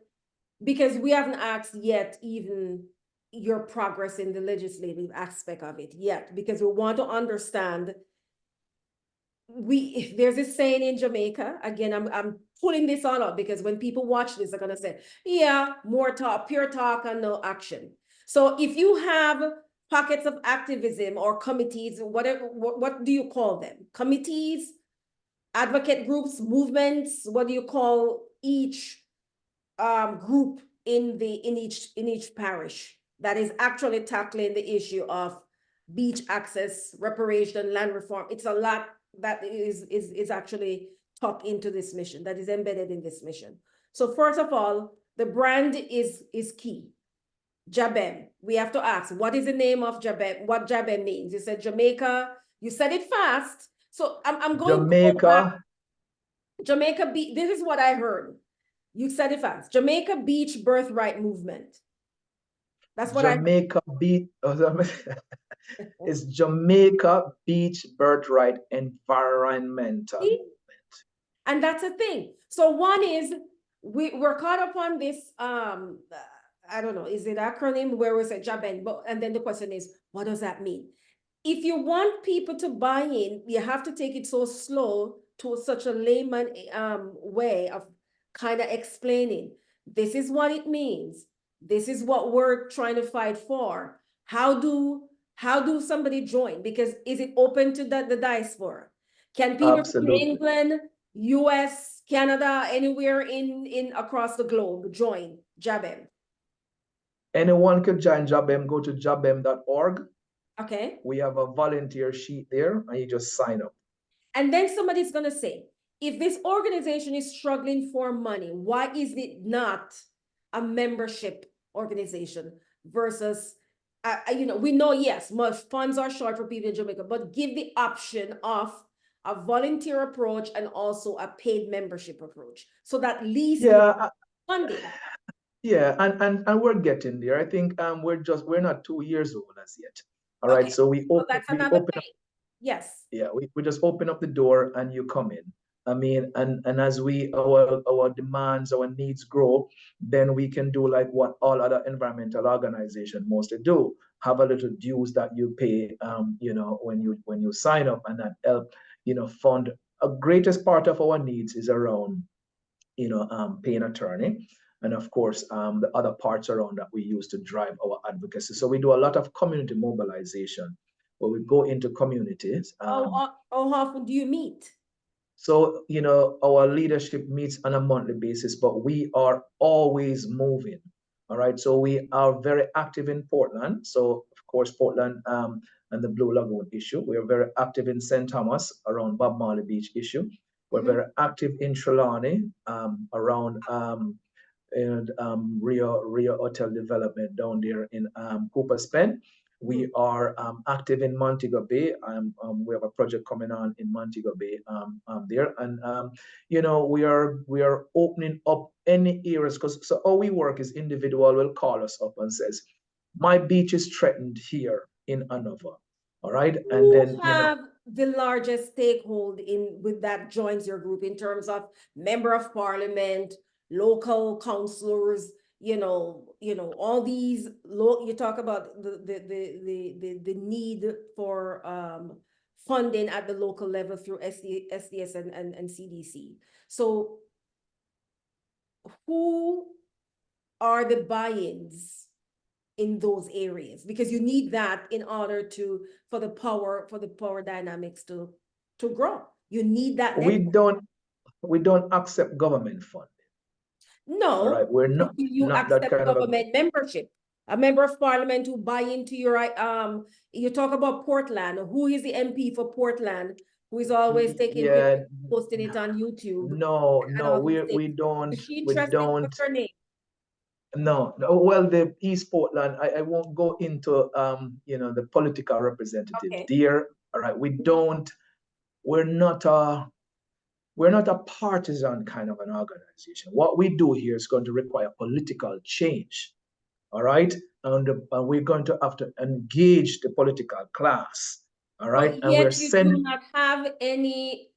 because we haven't asked yet even your progress in the legislative aspect of it yet, because we want to understand. There's a saying in Jamaica, again, I'm pulling this all up because when people watch this, they're gonna say, yeah, more talk, pure talk and no action. So if you have pockets of activism or committees, whatever, what do you call them? Committees, advocate groups, movements, what do you call each group in each parish that is actually tackling the issue of beach access, reparation, land reform? It's a lot that is actually tucked into this mission, that is embedded in this mission. So first of all, the brand is key. Jabem, we have to ask, what is the name of Jabem? What Jabem means? You said Jamaica, you said it fast. So I'm going to go back. Jamaica. Jamaica, this is what I heard. You said it fast. Jamaica Beach Birthright Movement. That's what I Jamaica Beach is Jamaica Beach Birthright Environmental see? Movement. And that's a thing. So one is we're caught up on this I don't know, is it acronym where we say JABEN, but and then the question is, what does that mean? If you want people to buy in, you have to take it so slow to such a layman way of kind of explaining. This is what it means. This is what we're trying to fight for. How do somebody join? Because is it open to the diaspora? Can people from Absolutely. England, US, Canada, anywhere in across the globe join JABEM? Anyone can join Jabem. Go to jabem.org. Okay. We have a volunteer sheet there, and you just sign up. And then somebody's going to say, if this organization is struggling for money, why is it not a membership organization versus, we know, yes, most funds are short for people in Jamaica, but give the option of a volunteer approach and also a paid membership approach. So that least Yeah, funding. yeah, and we're getting there. I think we're not 2 years old as yet. All right, Okay. so So that's another open up. thing. Yes. Yeah, we just open up the door and you come in. I mean, and as our demands, our needs grow, then we can do like what all other environmental organizations mostly do. Have a little dues that you pay, when you sign up, and that help, fund. A greatest part of our needs is around, paying attorney. And of course, the other parts around that we use to drive our advocacy. So we do a lot of community mobilization where we go into communities. How often do you meet? So, our leadership meets on a monthly basis, but we are always moving. All right. So we are very active in Portland. So, of course, Portland and the Blue Lagoon issue. We are very active in St. Thomas around Bob Marley Beach issue. We're very active in Trelawney around and Rio Hotel development down there in Cooper's Bend. We are active in Montego Bay. We have a project coming on in Montego Bay there, and we are opening up any areas because so how we work is individual will call us up and says, my beach is threatened here in Anova. All right, and Who then have the largest stakehold in with that joins your group in terms of member of parliament, local councillors, all these you talk about the need for funding at the local level through SDS and CDC. So who are the buy-ins in those areas? Because you need that in order for the power dynamics to grow. You need that we network. don't accept government funding. All right, No, we're but do you not that accept kind of a. government membership? A member of parliament who buy into your you talk about Portland. Who is the MP for Portland who is always taking Yeah, pictures, posting it on YouTube no, and no, all we these things? we don't Is she we interested? don't. What's her name? No, no. Well, the East Portland, I won't go into the political representatives Okay. there. All right, we're not a partisan kind of an organization. What we do here is going to require political change. All right, and we're going to have to engage the political class. All right, But and we're yet you do sending. not have any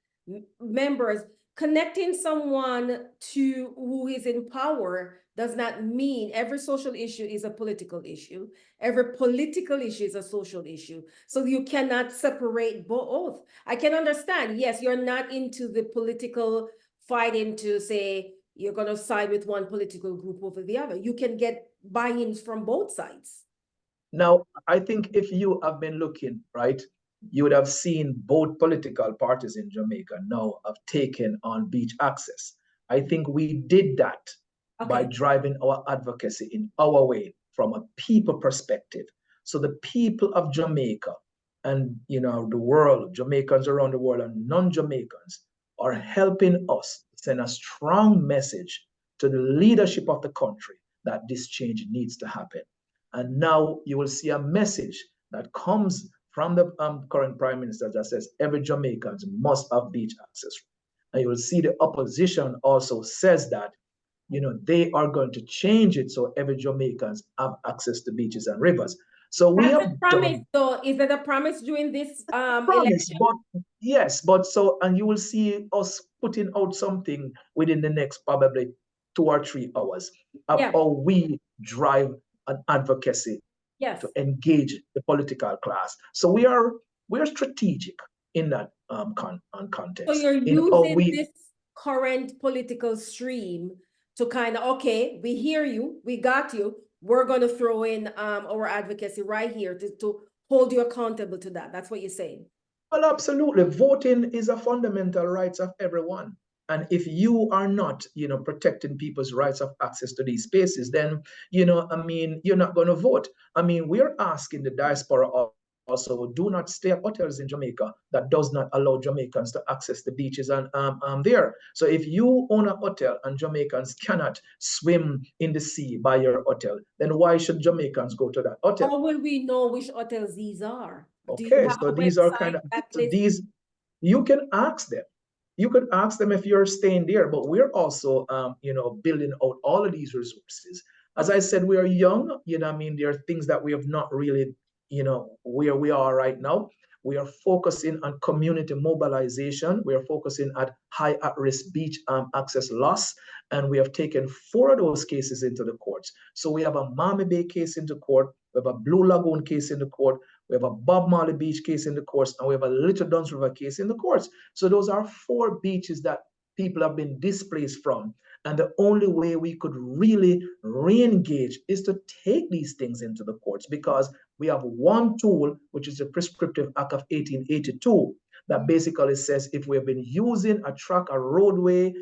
members. Connecting someone to who is in power does not mean every social issue is a political issue. Every political issue is a social issue. So you cannot separate both. I can understand, yes, you're not into the political fighting to say you're going to side with one political group over the other. You can get buy-ins from both sides. Now, I think if you have been looking, right, you would have seen both political parties in Jamaica now have taken on beach access. I think we did that by Okay. driving our advocacy in our way from a people perspective. So the people of Jamaica and the world, Jamaicans around the world and non-Jamaicans are helping us send a strong message to the leadership of the country that this change needs to happen. And now you will see a message that comes from the current prime minister that says every Jamaican must have beach access. And you will see the opposition also says that they are going to change it so every Jamaicans have access to beaches and rivers. So we That's have a promise, done though. Is that a promise during this promise, election? but yes, but so, and you will see us putting out something within the next probably 2 or 3 hours of Yeah. how we drive an advocacy to Yes. engage the political class. So we are strategic in that So context you're in how using we this current political stream to kind of, okay, we hear you, we got you. We're going to throw in our advocacy right here to hold you accountable to that. That's what you're saying. Well, absolutely. Voting is a fundamental right of everyone. And if you are not, protecting people's rights of access to these spaces, then, you're not going to vote. We're asking the diaspora also, do not stay at hotels in Jamaica that does not allow Jamaicans to access the beaches and there. So if you own a hotel and Jamaicans cannot swim in the sea by your hotel, then why should Jamaicans go to that hotel? How will we know which hotels these are? Do you Okay, have so a these are kind website of that so lists? these you can ask them. You could ask them if you're staying there, but we're also building out all of these resources. As I Okay. said, we are young, there are things that we have not really, where we are right now. We are focusing on community mobilization. We are focusing at high at-risk beach access loss, and we have taken 4 of those cases into the courts. So we have a Miami Bay case into court, we have a Blue Lagoon case in the court, we have a Bob Marley Beach case in the courts, and we have a Little Duns River case in the courts. So those are 4 beaches that people have been displaced from. And the only way we could really re-engage is to take these things into the courts, because we have one tool, which is the Prescriptive Act of 1882, that basically says if we have been using a track, a roadway,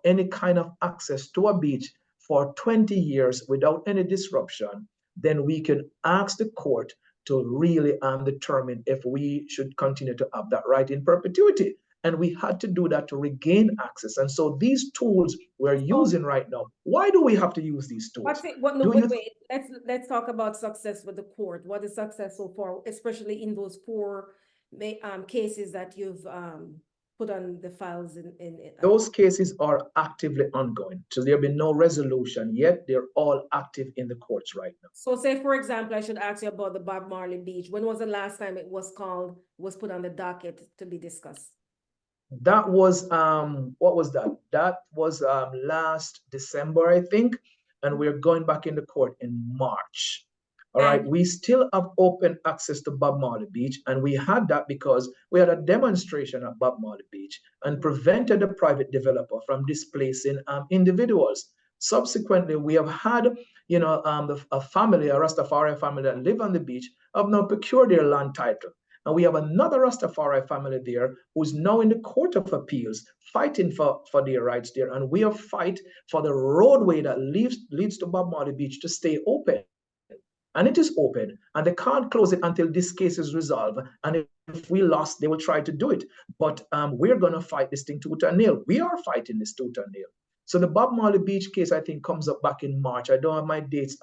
any kind of access to a beach for 20 years without any disruption, then we can ask the court to really determine if we should continue to have that right in perpetuity. And we had to do that to regain access. And so these tools we're So using right now, why do we have to use these tools? what's it? What? No, Do wait, you wait. Let's talk about success with the court. What is success so far, especially in those 4 cases that you've put on the files in. Those cases are actively ongoing. So there have been no resolution yet. They're all active in the courts right now. So say, for example, I should ask you about the Bob Marley Beach. When was the last time it was put on the docket to be discussed? That was what was that? That was last December, I think, and we're going back in the court in March. All right, And we still have open access to Bob Marley Beach, and we had that because we had a demonstration at Bob Marley Beach and prevented the private developer from displacing individuals. Subsequently, we have had, a family, a Rastafari family that live on the beach, have now procured their land title. And we have another Rastafari family there who's now in the Court of Appeals fighting for their rights there. And we have fight for the roadway that leads to Bob Marley Beach to stay open. And it is open, and they can't close it until this case is resolved. And if we lost, they will try to do it. But we're going to fight this thing tooth and nail. We are fighting this tooth and nail. So the Bob Marley Beach case, I think, comes up back in March. I don't have my dates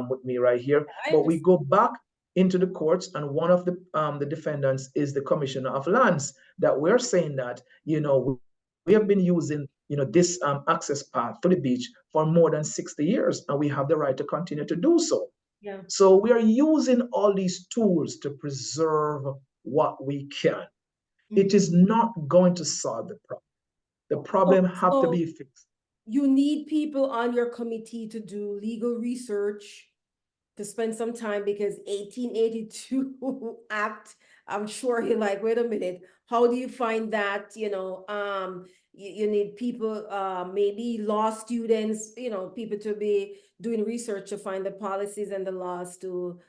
with me right here, I but we understand. go back into the courts, and one of the defendants is the Commissioner of Lands. That we're saying that we have been using this access path to the beach for more than 60 years, and we have the right to continue to do so. Yeah. So we are using all these tools to preserve what we can. It is not going to solve the problem. The problem have to So be fixed. you need people on your committee to do legal research, to spend some time, because 1882 Act, I'm sure you're like, wait a minute, how do you find that, you need people, maybe law students, people to be doing research to find the policies and the laws to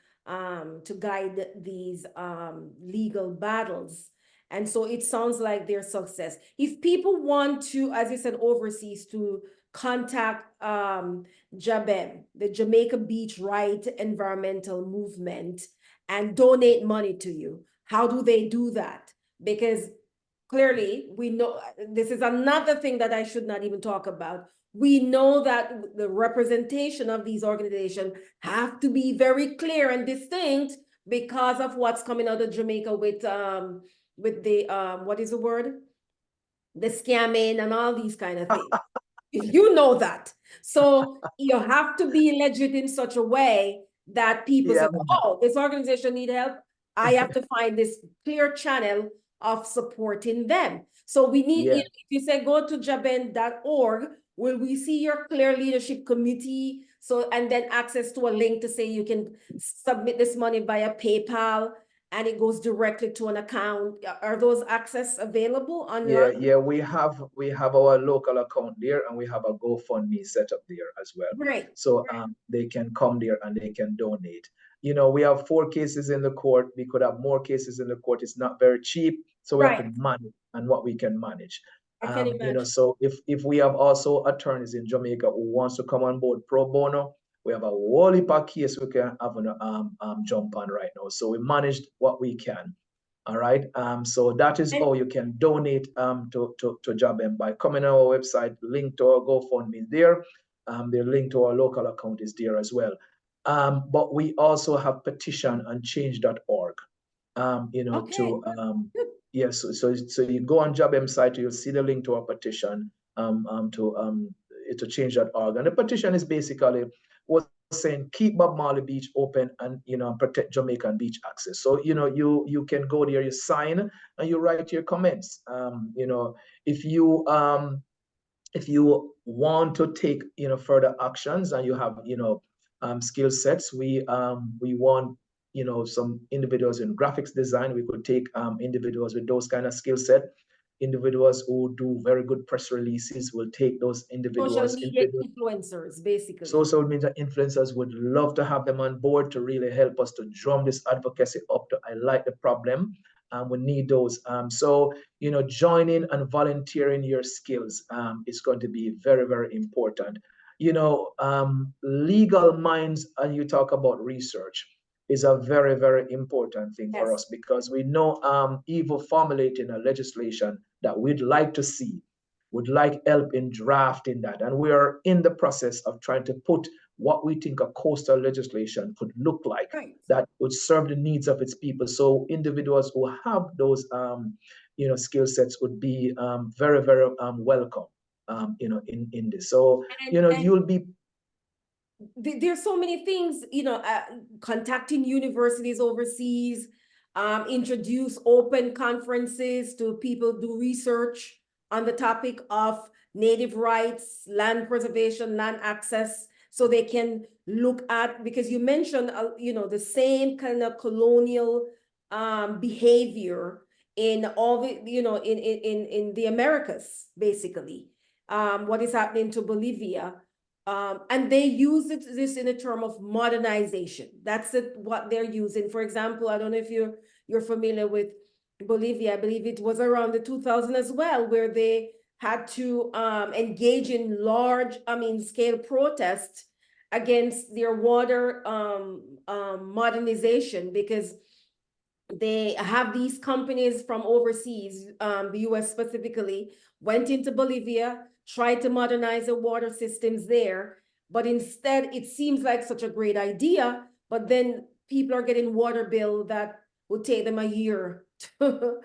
guide these legal battles. And so it sounds like their success. If people want to, as you said, overseas, to contact JABEM, the Jamaica Beach Right Environmental Movement, and donate money to you, how do they do that? Because clearly we know this is another thing that I should not even talk about. We know that the representation of these organizations have to be very clear and distinct because of what's coming out of Jamaica with the what is the word? The scamming and all these kind of things. You know that. So you have to be legit in such a way that people say, Yeah, oh, this organization need help. I have to find this clear channel of supporting them. So we need, yeah. if you say go to jaben.org, will we see your clear leadership committee? So, and then access to a link to say you can submit this money via PayPal and it goes directly to an account. Are those access available online? Yeah, we have our local account there, and we have a GoFundMe set up there as well. Great. So they can come there and they can donate. You know, we have 4 cases in the court. We could have more cases in the court. It's not very cheap, so we have to Right. manage and what we can manage. I can You know, imagine. so if we have also attorneys in Jamaica who wants to come on board pro bono, we have a whole heap of case we can have an jump on right now. So we managed what we can. All right. So that is And how you can donate to Jabem by coming on our website, link to our GoFundMe there. The link to our local account is there as well. But we also have petition and change.org. You know, okay, good. yes, so you go on Jabem site, you'll see the link to our petition to change.org. And the petition is basically was saying keep Bob Marley Beach open and protect Jamaican beach access. So you can go there, you sign and you write your comments. If you if you want to take further actions and you have skill sets, we want some individuals in graphics design. We could take individuals with those kind of skill set. Individuals who do very good press releases will take those Social individuals. media influencers, basically. Social media influencers would love to have them on board to really help us to drum this advocacy up to highlight the problem. We need those. So, joining and volunteering your skills is going to be very, very important. Legal minds, and you talk about research, is a very, very important thing for Yes. us because we know evil formulating a legislation that we'd like to see would like help in drafting that. And we are in the process of trying to put what we think a coastal legislation could look like Right. that would serve the needs of its people. So individuals who have those, skill sets would be very, very welcome, in this. So, And you'll be. there's so many things, contacting universities overseas, introduce open conferences to people do research on the topic of native rights, land preservation, land access, so they can look at, because you mentioned, the same kind of colonial behavior in all the, in the Americas, basically. What is happening to Bolivia, and they use this in a term of modernization. That's what they're using. For example, I don't know if you're familiar with Bolivia. I believe it was around the 2000 as well, where they had to engage in large, scale protests against their water modernization, because they have these companies from overseas, the US specifically, went into Bolivia, tried to modernize the water systems there, but instead it seems like such a great idea, but then people are getting water bill that will take them a year to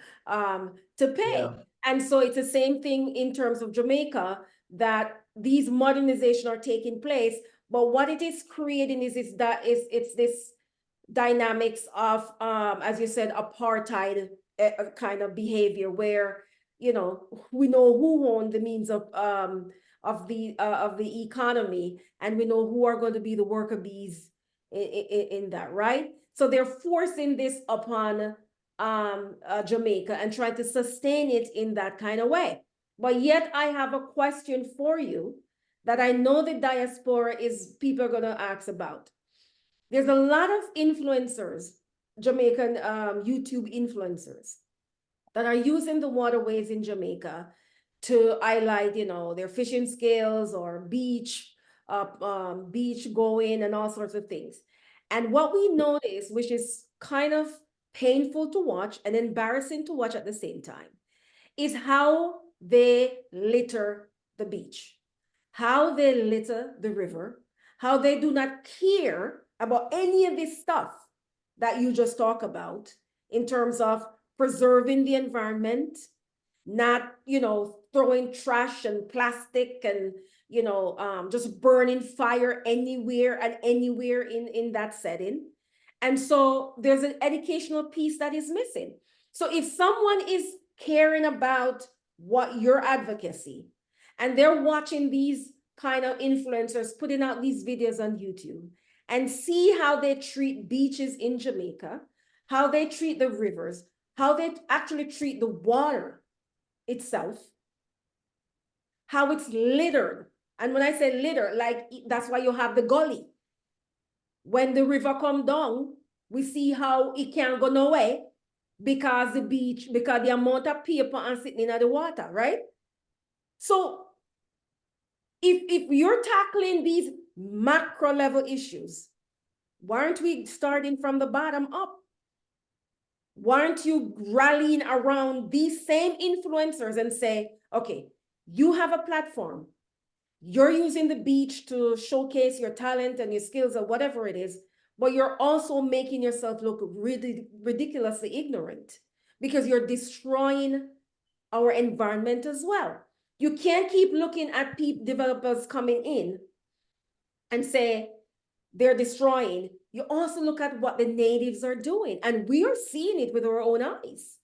pay. Yeah. And so it's the same thing in terms of Jamaica, that these modernization are taking place, but what it is creating is that it's this dynamics of, as you said, apartheid kind of behavior, where we know who own the means of the economy, and we know who are going to be the worker bees in that, right? So they're forcing this upon Jamaica and trying to sustain it in that kind of way. But yet I have a question for you that I know the diaspora is people are going to ask about. There's a lot of influencers, Jamaican YouTube influencers, that are using the waterways in Jamaica to highlight, their fishing skills or beach going and all sorts of things. And what we notice, which is kind of painful to watch and embarrassing to watch at the same time, is how they litter the beach, how they litter the river, how they do not care about any of this stuff that you just talk about in terms of preserving the environment, not, throwing trash and plastic and, just burning fire anywhere and anywhere in that setting. And so there's an educational piece that is missing. So if someone is caring about what your advocacy and they're watching these kind of influencers putting out these videos on YouTube and see how they treat beaches in Jamaica, how they treat the rivers, how they actually treat the water itself, how it's littered. And when I say litter, like that's why you have the gully. When the river come down, we see how it can't go no way because the amount of paper and sitting in the water, right? So if you're tackling these macro level issues, why aren't we starting from the bottom up? Why aren't you rallying around these same influencers and say, okay, you have a platform. You're using the beach to showcase your talent and your skills or whatever it is, but you're also making yourself look really ridiculously ignorant because you're destroying our environment as well. You can't keep looking at developers coming in and say they're destroying. You also look at what the natives are doing, and we are seeing it with our own eyes,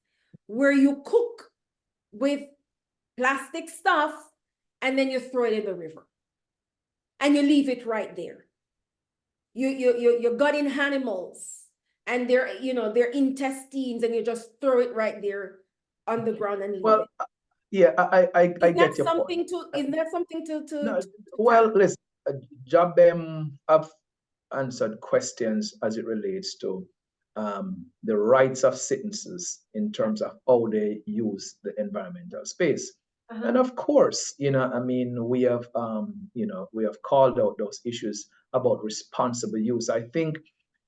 where you cook with plastic stuff and then you throw it in the river and you leave it right there. You're gutting animals and their intestines, and you just throw it right there on the ground and leave Well, it. yeah, I Is that get your point. something to is that something No, to well, tackle? listen, Jabem have answered questions as it relates to the rights of citizens in terms of how they use the environmental space. And Uh-huh. of course, I mean, we have called out those issues about responsible use. I think,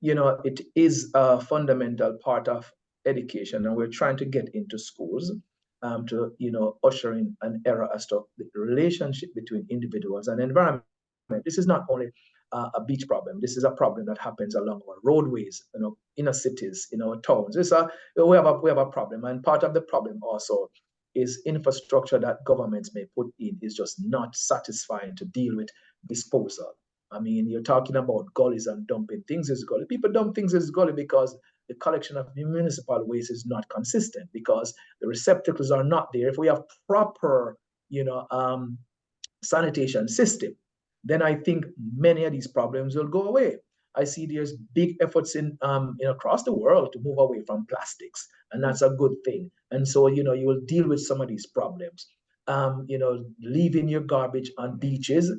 it is a fundamental part of education, and we're trying to get into schools to, usher in an era as to the relationship between individuals and environment. This is not only a beach problem. This is a problem that happens along our roadways, inner cities, in our towns. We have a problem, and part of the problem also is infrastructure that governments may put in is just not satisfying to deal with disposal. I mean, you're talking about gullies and dumping things as gully. People dump things as gully because the collection of municipal waste is not consistent, because the receptacles are not there. If we have proper, sanitation system, then I think many of these problems will go away. I see there's big efforts in across the world to move away from plastics, and that's a good thing. And so, you will deal with some of these problems. Leaving your garbage on beaches,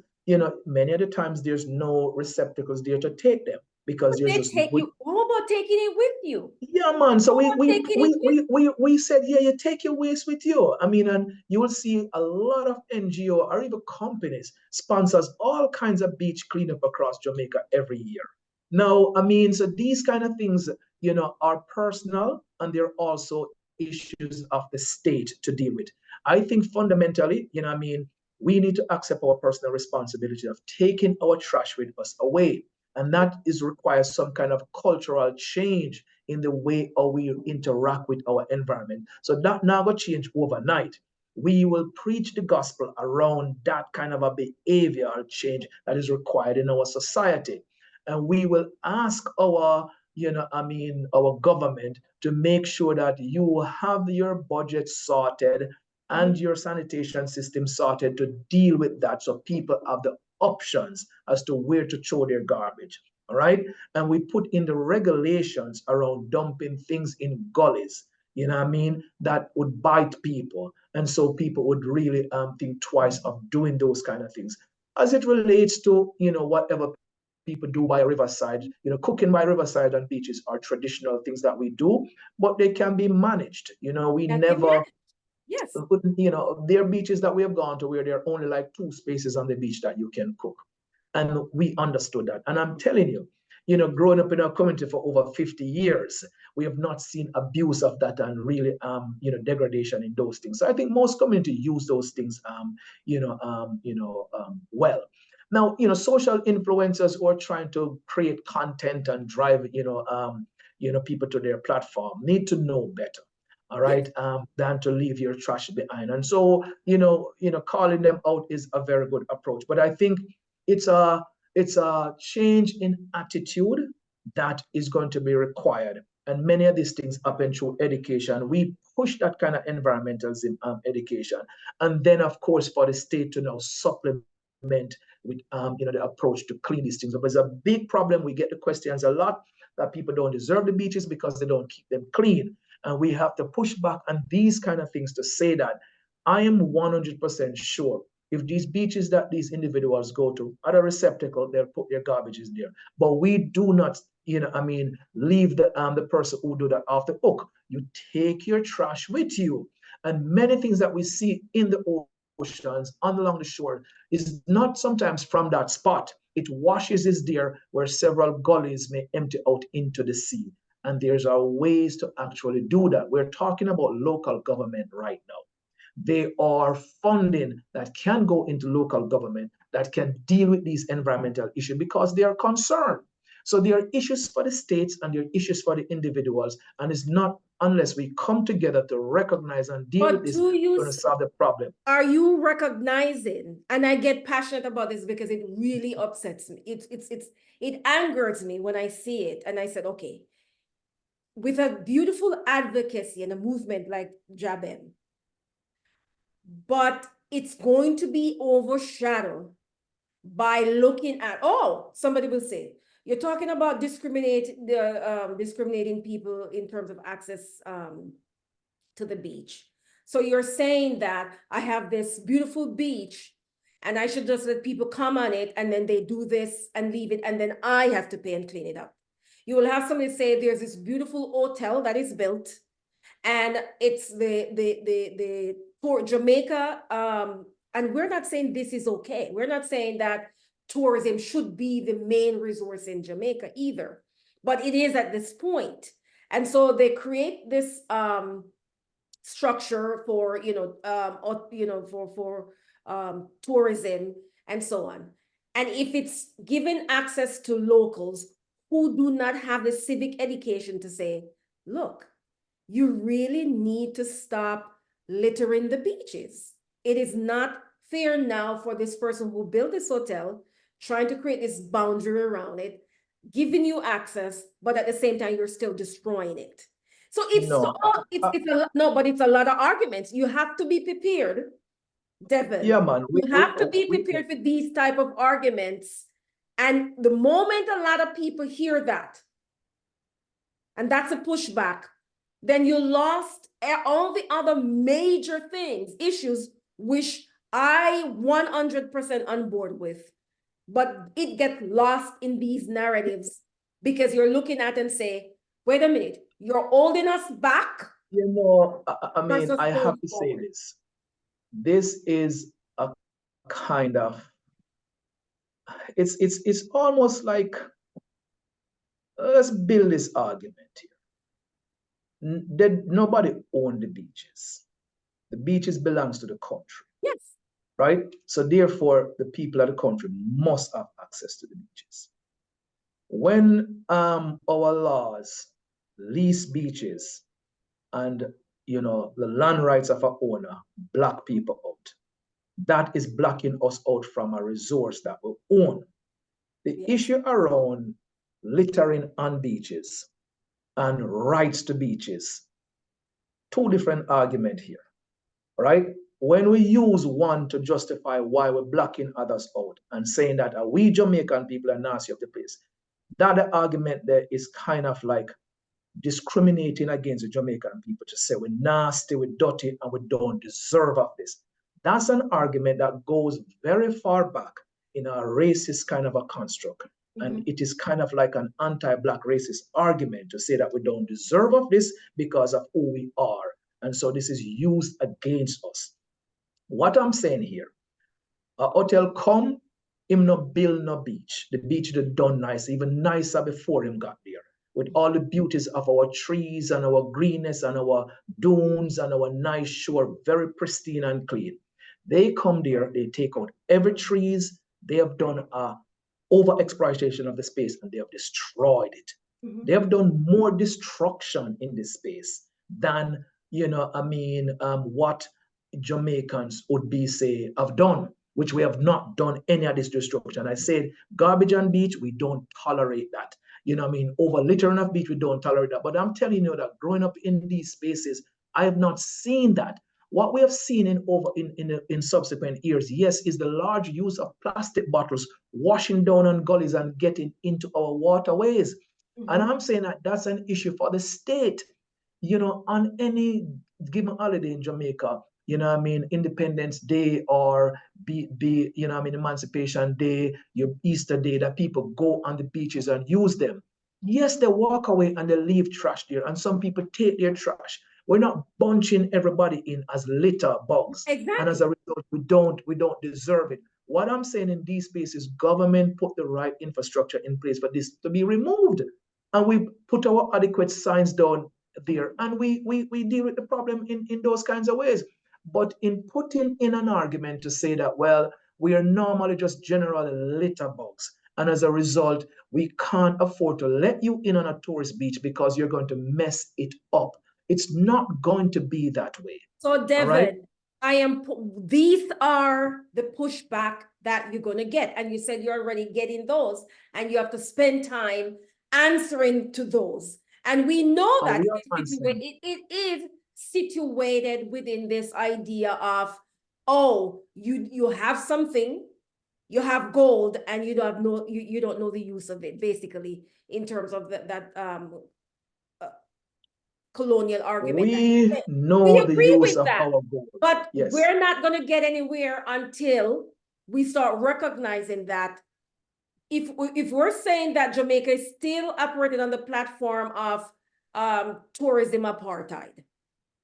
many of the times there's no receptacles there to take them because But there's they just take you. How about taking it with you? yeah, man. So How we about we taking it we with we we we said, yeah, you take your waste with you. I mean, and you will see a lot of NGO or even companies sponsors all kinds of beach cleanup across Jamaica every year. Now, I mean, so these kind of things, are personal, and they're also issues of the state to deal with. I think fundamentally, I mean, we need to accept our personal responsibility of taking our trash with us away. And you? that is requires some kind of cultural change in the way how we interact with our environment. So that now will change overnight. We will preach the gospel around that kind of a behavioral change that is required in our society. And we will ask our government to make sure that you have your budget sorted Mhm. and your sanitation system sorted to deal with that, so people have the options as to where to throw their garbage. All right. And we put in the regulations around dumping things in gullies, what I mean, that would bite people. And so people would really think twice of doing those kind of things. As it relates to, whatever people do by riverside, cooking by riverside and beaches are traditional things that we do, but they can be managed. We Can be never, managed. Yes. there are beaches that we have gone to where there are only like 2 spaces on the beach that you can cook. And we understood that. And I'm telling you, growing up in our community for over 50 years, we have not seen abuse of that and really, degradation in those things. So I think most communities use those things, well. Now, social influencers who are trying to create content and drive, people to their platform need to know better. all right, than to leave your trash behind. And so, calling them out is a very good approach. But I think it's a change in attitude that is going to be required. And many of these things happen through education. We push that kind of environmentalism education. And then, of course, for the state to now supplement with the approach to clean these things. But it's a big problem. We get the questions a lot that people don't deserve the beaches because they don't keep them clean. And we have to push back on these kind of things to say that I am 100% sure if these beaches that these individuals go to are a receptacle, they'll put their garbages there. But we do not, leave the person who do that off the hook. You take your trash with you. And many things that we see in the oceans and along the shore is not sometimes from that spot. It washes is there where several gullies may empty out into the sea. And there's are ways to actually do that. We're talking about local government right now. They are funding that can go into local government that can deal with these environmental issues because they are concerned. So there are issues for the states and there are issues for the individuals. And it's not unless we come together to recognize and deal with this, we're going to solve the problem. Are you recognizing, and I get passionate about this because it really upsets me. It angers me when I see it. And I said, okay, with a beautiful advocacy and a movement like Jabem, but it's going to be overshadowed by looking at, somebody will say, you're talking about discriminating people in terms of access to the beach. So you're saying that I have this beautiful beach and I should just let people come on it and then they do this and leave it and then I have to pay and clean it up. You will have somebody say there's this beautiful hotel that is built and it's the Port Jamaica, and we're not saying this is okay. We're not saying that tourism should be the main resource in Jamaica either, but it is at this point. And so they create this structure for tourism and so on. And if it's given access to locals who do not have the civic education to say, look, you really need to stop littering the beaches. It is not fair now for this person who built this hotel, trying to create this boundary around it, giving you access, but at the same time, you're still destroying it. So it's but it's a lot of arguments. You have to be prepared, Devon. Yeah, man. You have to be prepared for these type of arguments. And the moment a lot of people hear that, and that's a pushback, then you lost all the other major issues, which I 100% on board with. But it gets lost in these narratives because you're looking at and say, wait a minute, you're holding us back. I have to say this. This is a kind of, it's almost like, let's build this argument here. Nobody owned the beaches. The beaches belongs to the country. Yes. Right? So therefore, the people of the country must have access to the beaches. When our laws lease beaches and the land rights of our owner block people out, that is blocking us out from a resource that we own. The issue around littering on beaches and rights to beaches, two different arguments here, right? When we use one to justify why we're blocking others out and saying that we Jamaican people are nasty of the place, that argument there is kind of like discriminating against the Jamaican people to say we're nasty, we're dirty, and we don't deserve of this. That's an argument that goes very far back in a racist kind of a construct. And it is kind of like an anti-Black racist argument to say that we don't deserve of this because of who we are. And so this is used against us. What I'm saying here, a hotel come, him no build no beach. The beach they done nice, even nicer before him got there. With all the beauties of our trees and our greenness and our dunes and our nice shore, very pristine and clean. They come there, they take out every trees, they have done a over exploitation of the space and they have destroyed it. They have done more destruction in this space than what Jamaicans would be say have done, which we have not done any of this destruction. I said garbage on beach, we don't tolerate that. Over littering of beach, we don't tolerate that. But I'm telling you that growing up in these spaces, I have not seen that. What we have seen in subsequent years, yes, is the large use of plastic bottles washing down on gullies and getting into our waterways. And I'm saying that that's an issue for the state. On any given holiday in Jamaica, Independence Day or Emancipation Day, your Easter Day, that people go on the beaches and use them. Yes, they walk away and they leave trash there, and some people take their trash. We're not bunching everybody in as litter bugs, and as Exactly. a result, we don't deserve it. What I'm saying in these spaces, government put the right infrastructure in place for this to be removed, and we put our adequate signs down there, and we deal with the problem in those kinds of ways. But in putting in an argument to say that, well, we are normally just general litter bugs, and as a result, we can't afford to let you in on a tourist beach because you're going to mess it up. It's not going to be that way. So, All right. Devon, these are the pushback that you're going to get. And you said you're already getting those, and you have to spend time answering to those. And we know that We are answering. it is situated within this idea of, oh, you have something, you have gold, and you don't know the use of it, basically, in terms of that colonial argument that you We said. We know the agree use with of that, our gold. but Yes. we're not going to get anywhere until we start recognizing that if we're saying that Jamaica is still operating on the platform of tourism apartheid,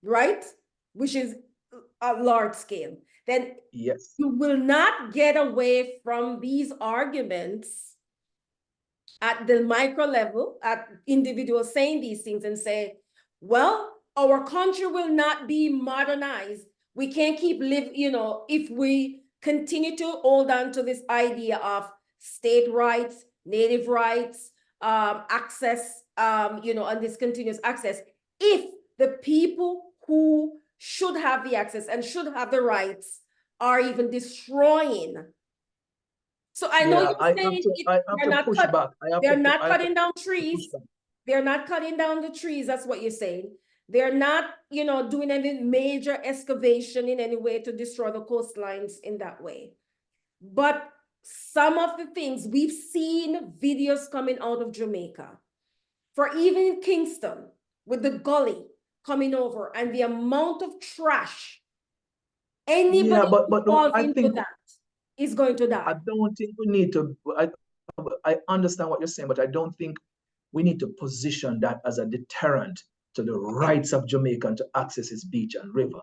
right? Which is a large scale, then Yes. you will not get away from these arguments at the micro level, at individuals saying these things and say, well, our country will not be modernized. We can't keep if we continue to hold on to this idea of state rights, native rights, access, and this continuous access. If the people who should have the access and should have the rights are even destroying. So I know Yeah, you're saying I have to push back. they're not cutting down to push trees. back. They're not cutting down the trees. That's what you're saying. They're not, doing any major excavation in any way to destroy the coastlines in that way. But some of the things we've seen videos coming out of Jamaica, for even in Kingston, with the gully coming over and the amount of trash, Yeah, anybody who but falls I into think that is going to I die. don't think we need to. I understand what you're saying, but I don't think we need to position that as a deterrent to the rights of Jamaican to access its beach and river.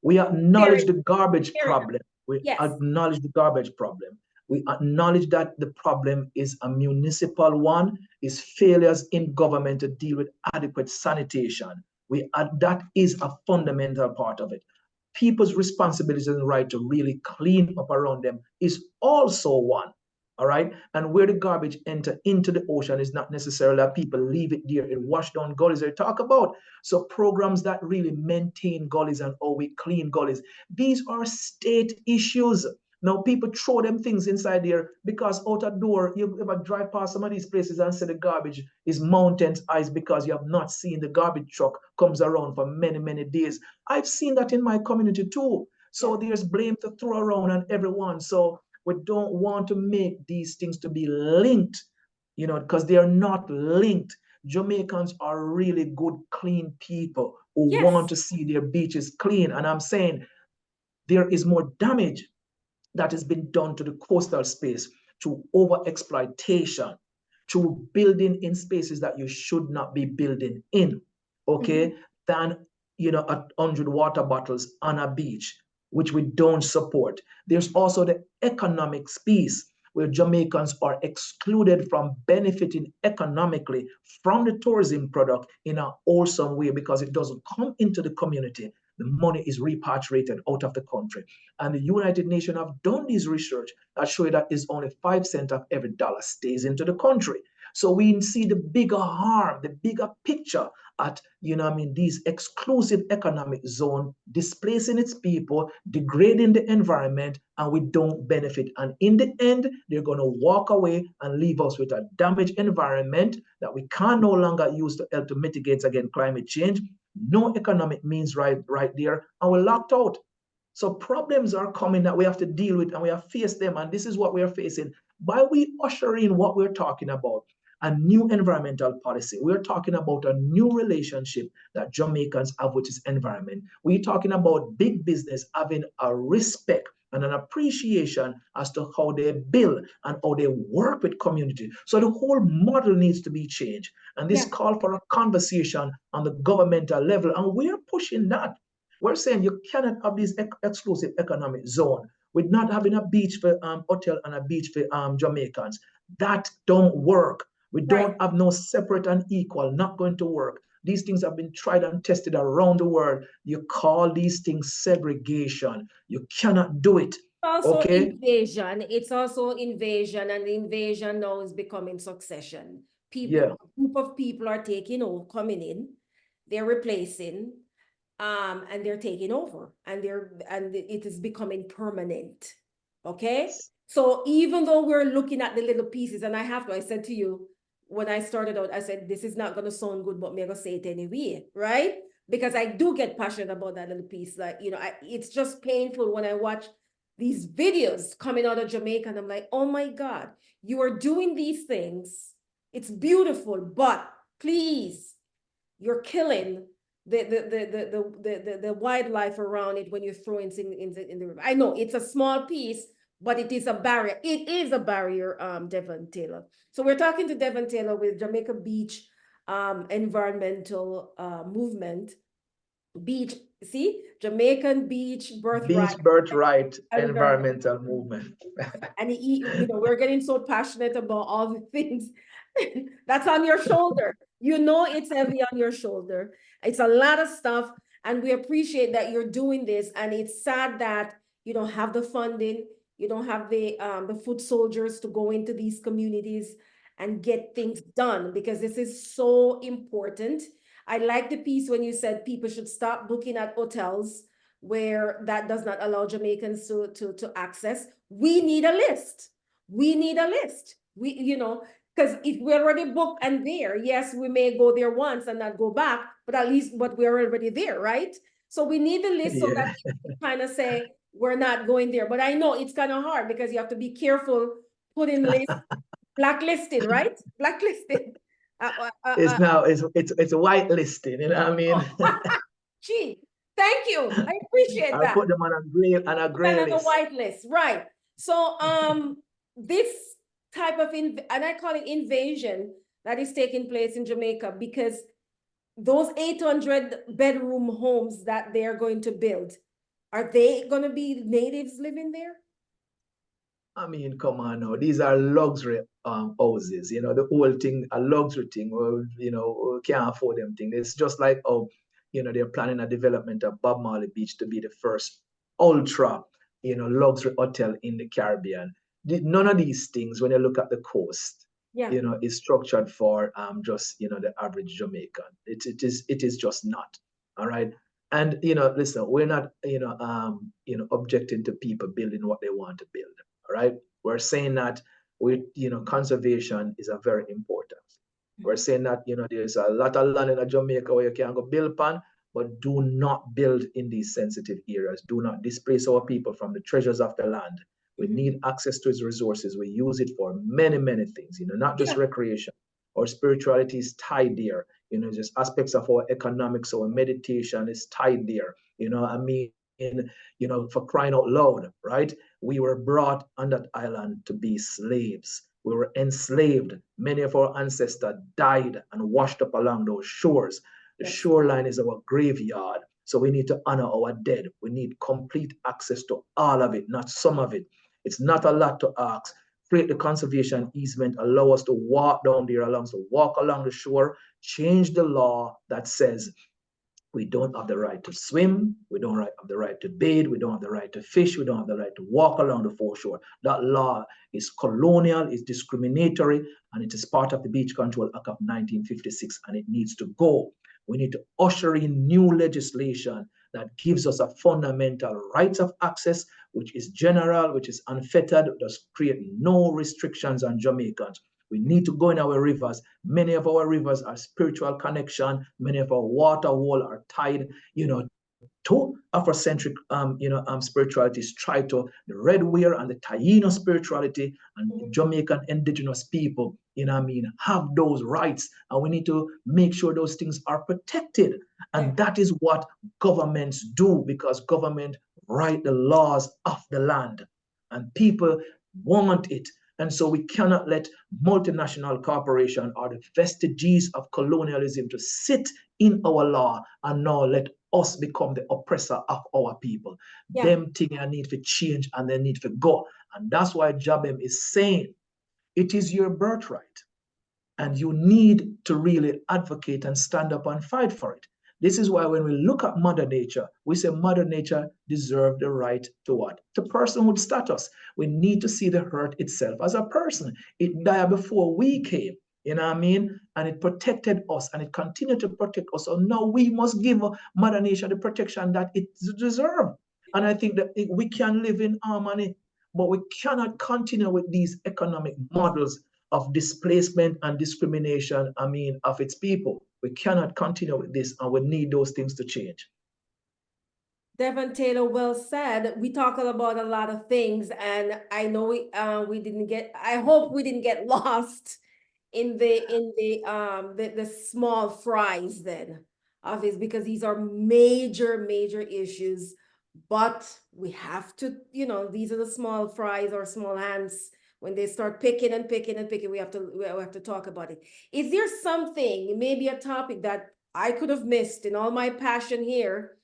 We Fair acknowledge enough. the garbage Fair enough. problem. We Yes. acknowledge the garbage problem. We acknowledge that the problem is a municipal one, is failures in government to deal with adequate sanitation. That is a fundamental part of it. People's responsibility and right to really clean up around them is also one. All right. And where the garbage enter into the ocean is not necessarily that people leave it there and wash down gullies they talk about. So programs that really maintain gullies and how we clean gullies, these are state issues. Now people throw them things inside there because out a door, you ever drive past some of these places and say the garbage is mountains ice because you have not seen the garbage truck comes around for many, many days. I've seen that in my community too. So Yeah. there's blame to throw around on everyone. So we don't want to make these things to be linked, because they are not linked. Jamaicans are really good, clean people who want Yes. to see their beaches clean. And I'm saying there is more damage that has been done to the coastal space through over exploitation, through building in spaces that you should not be building in, okay, than 100 water bottles on a beach, which we don't support. There's also the economic piece where Jamaicans are excluded from benefiting economically from the tourism product in a wholesome way because it doesn't come into the community. The money is repatriated out of the country. And the United Nations have done this research that show that is only 5 cents of every dollar stays into the country. So we see the bigger harm, the bigger picture at, these exclusive economic zone displacing its people, degrading the environment, and we don't benefit. And in the end, they're going to walk away and leave us with a damaged environment that we can no longer use to help to mitigate against climate change. No economic means right there, and we're locked out. So problems are coming that we have to deal with, and we have faced them, and this is what we are facing. By we usher in what we're talking about, a new environmental policy. We're talking about a new relationship that Jamaicans have with this environment. We're talking about big business having a respect and an appreciation as to how they build and how they work with community. So the whole model needs to be changed. And this call for a conversation on the governmental level, and we're pushing that. We're saying you cannot have this exclusive economic zone with not having a beach for hotel and a beach for Jamaicans. That don't work. We don't have no separate and equal, not going to work. These things have been tried and tested around the world. You call these things segregation. You cannot do it. Also invasion. It's also invasion, and the invasion now is becoming succession. People, a group of people are taking over, coming in, they're replacing, and they're taking over, and it is becoming permanent. Okay. So even though we're looking at the little pieces, and I said to you when I started out, I said, this is not going to sound good, but I'm going to say it anyway, right? Because I do get passionate about that little piece. Like, it's just painful when I watch these videos coming out of Jamaica, and I'm like, oh my God, you are doing these things. It's beautiful, but please, you're killing the wildlife around it when you throw it in the river. I know it's a small piece, but it is a barrier. It is a barrier, Devon Taylor. So we're talking to Devon Taylor with Jamaica Beach Environmental Movement. Beach, see? Jamaican Beach Birthright Environmental Movement. And we're getting so passionate about all the things that's on your shoulder. It's heavy on your shoulder. It's a lot of stuff, and we appreciate that you're doing this. And it's sad that you don't have the funding, you don't have the foot soldiers to go into these communities and get things done, because this is so important. I like the piece when you said people should stop looking at hotels where that does not allow Jamaicans to access. We need a list. We need a list. Because if we're already booked and there, yes, we may go there once and not go back, but at least we're already there, right? So we need the list so that we kind of say we're not going there. But I know it's kind of hard because you have to be careful putting list, blacklisted, right? Blacklisted. It's a whitelisting, you know what I mean? Gee, thank you. I appreciate that. I put them on a gray list. On a white list, right? So this type of and I call it invasion that is taking place in Jamaica, because those 800 bedroom homes that they're going to build, are they going to be natives living there? I mean, come on now. These are luxury houses. The whole thing, a luxury thing. Can't afford them thing. It's just like, they're planning a development of Bob Marley Beach to be the first ultra, luxury hotel in the Caribbean. None of these things, when you look at the coast, is structured for just the average Jamaican. It is just not. All right. And listen, we're not objecting to people building what they want to build. All right. We're saying that conservation is a very important. We're saying that there's a lot of land in Jamaica where you can go build upon, but do not build in these sensitive areas. Do not displace our people from the treasures of the land. We need access to its resources. We use it for many, many things, not just recreation. Our spirituality is tied there. Just aspects of our economics, our meditation is tied there. For crying out loud, right? We were brought on that island to be slaves. We were enslaved. Many of our ancestors died and washed up along those shores. The shoreline is our graveyard. So we need to honor our dead. We need complete access to all of it, not some of it. It's not a lot to ask. Create the conservation easement, allow us to walk down there, allow us to walk along the shore, change the law that says We don't have the right to swim. We don't have the right to bathe. We don't have the right to fish. We don't have the right to walk along the foreshore. That law is colonial, is discriminatory, and it is part of the Beach Control Act of 1956, and it needs to go. We need to usher in new legislation that gives us a fundamental rights of access, which is general, which is unfettered, does create no restrictions on Jamaicans. We need to go in our rivers. Many of our rivers are spiritual connection. Many of our water wall are tied, to Afrocentric, spiritualities, try to the Red Weir and the Taino spirituality and Jamaican indigenous people, have those rights. And we need to make sure those things are protected. And that is what governments do, because government write the laws of the land and people want it. And so we cannot let multinational corporation or the vestiges of colonialism to sit in our law and now let us become the oppressor of our people. Them things need to change and they need to go. And that's why Jabem is saying it is your birthright. And you need to really advocate and stand up and fight for it. This is why when we look at Mother Nature, we say Mother Nature deserves the right to what? To personhood status. We need to see the earth itself as a person. It died before we came, you know what I mean? And it protected us and it continued to protect us. So now we must give Mother Nature the protection that it deserves. And I think that we can live in harmony, but we cannot continue with these economic models of displacement and discrimination, of its people. We cannot continue with this, and we need those things to change. Devon Taylor, well said. We talked about a lot of things, and I know we didn't get. I hope we didn't get lost in the small fries then of it, because these are major issues. But we have to, these are the small fries or small hands. When they start picking and picking and picking, we have to talk about it. Is there something, maybe a topic that I could have missed in all my passion here?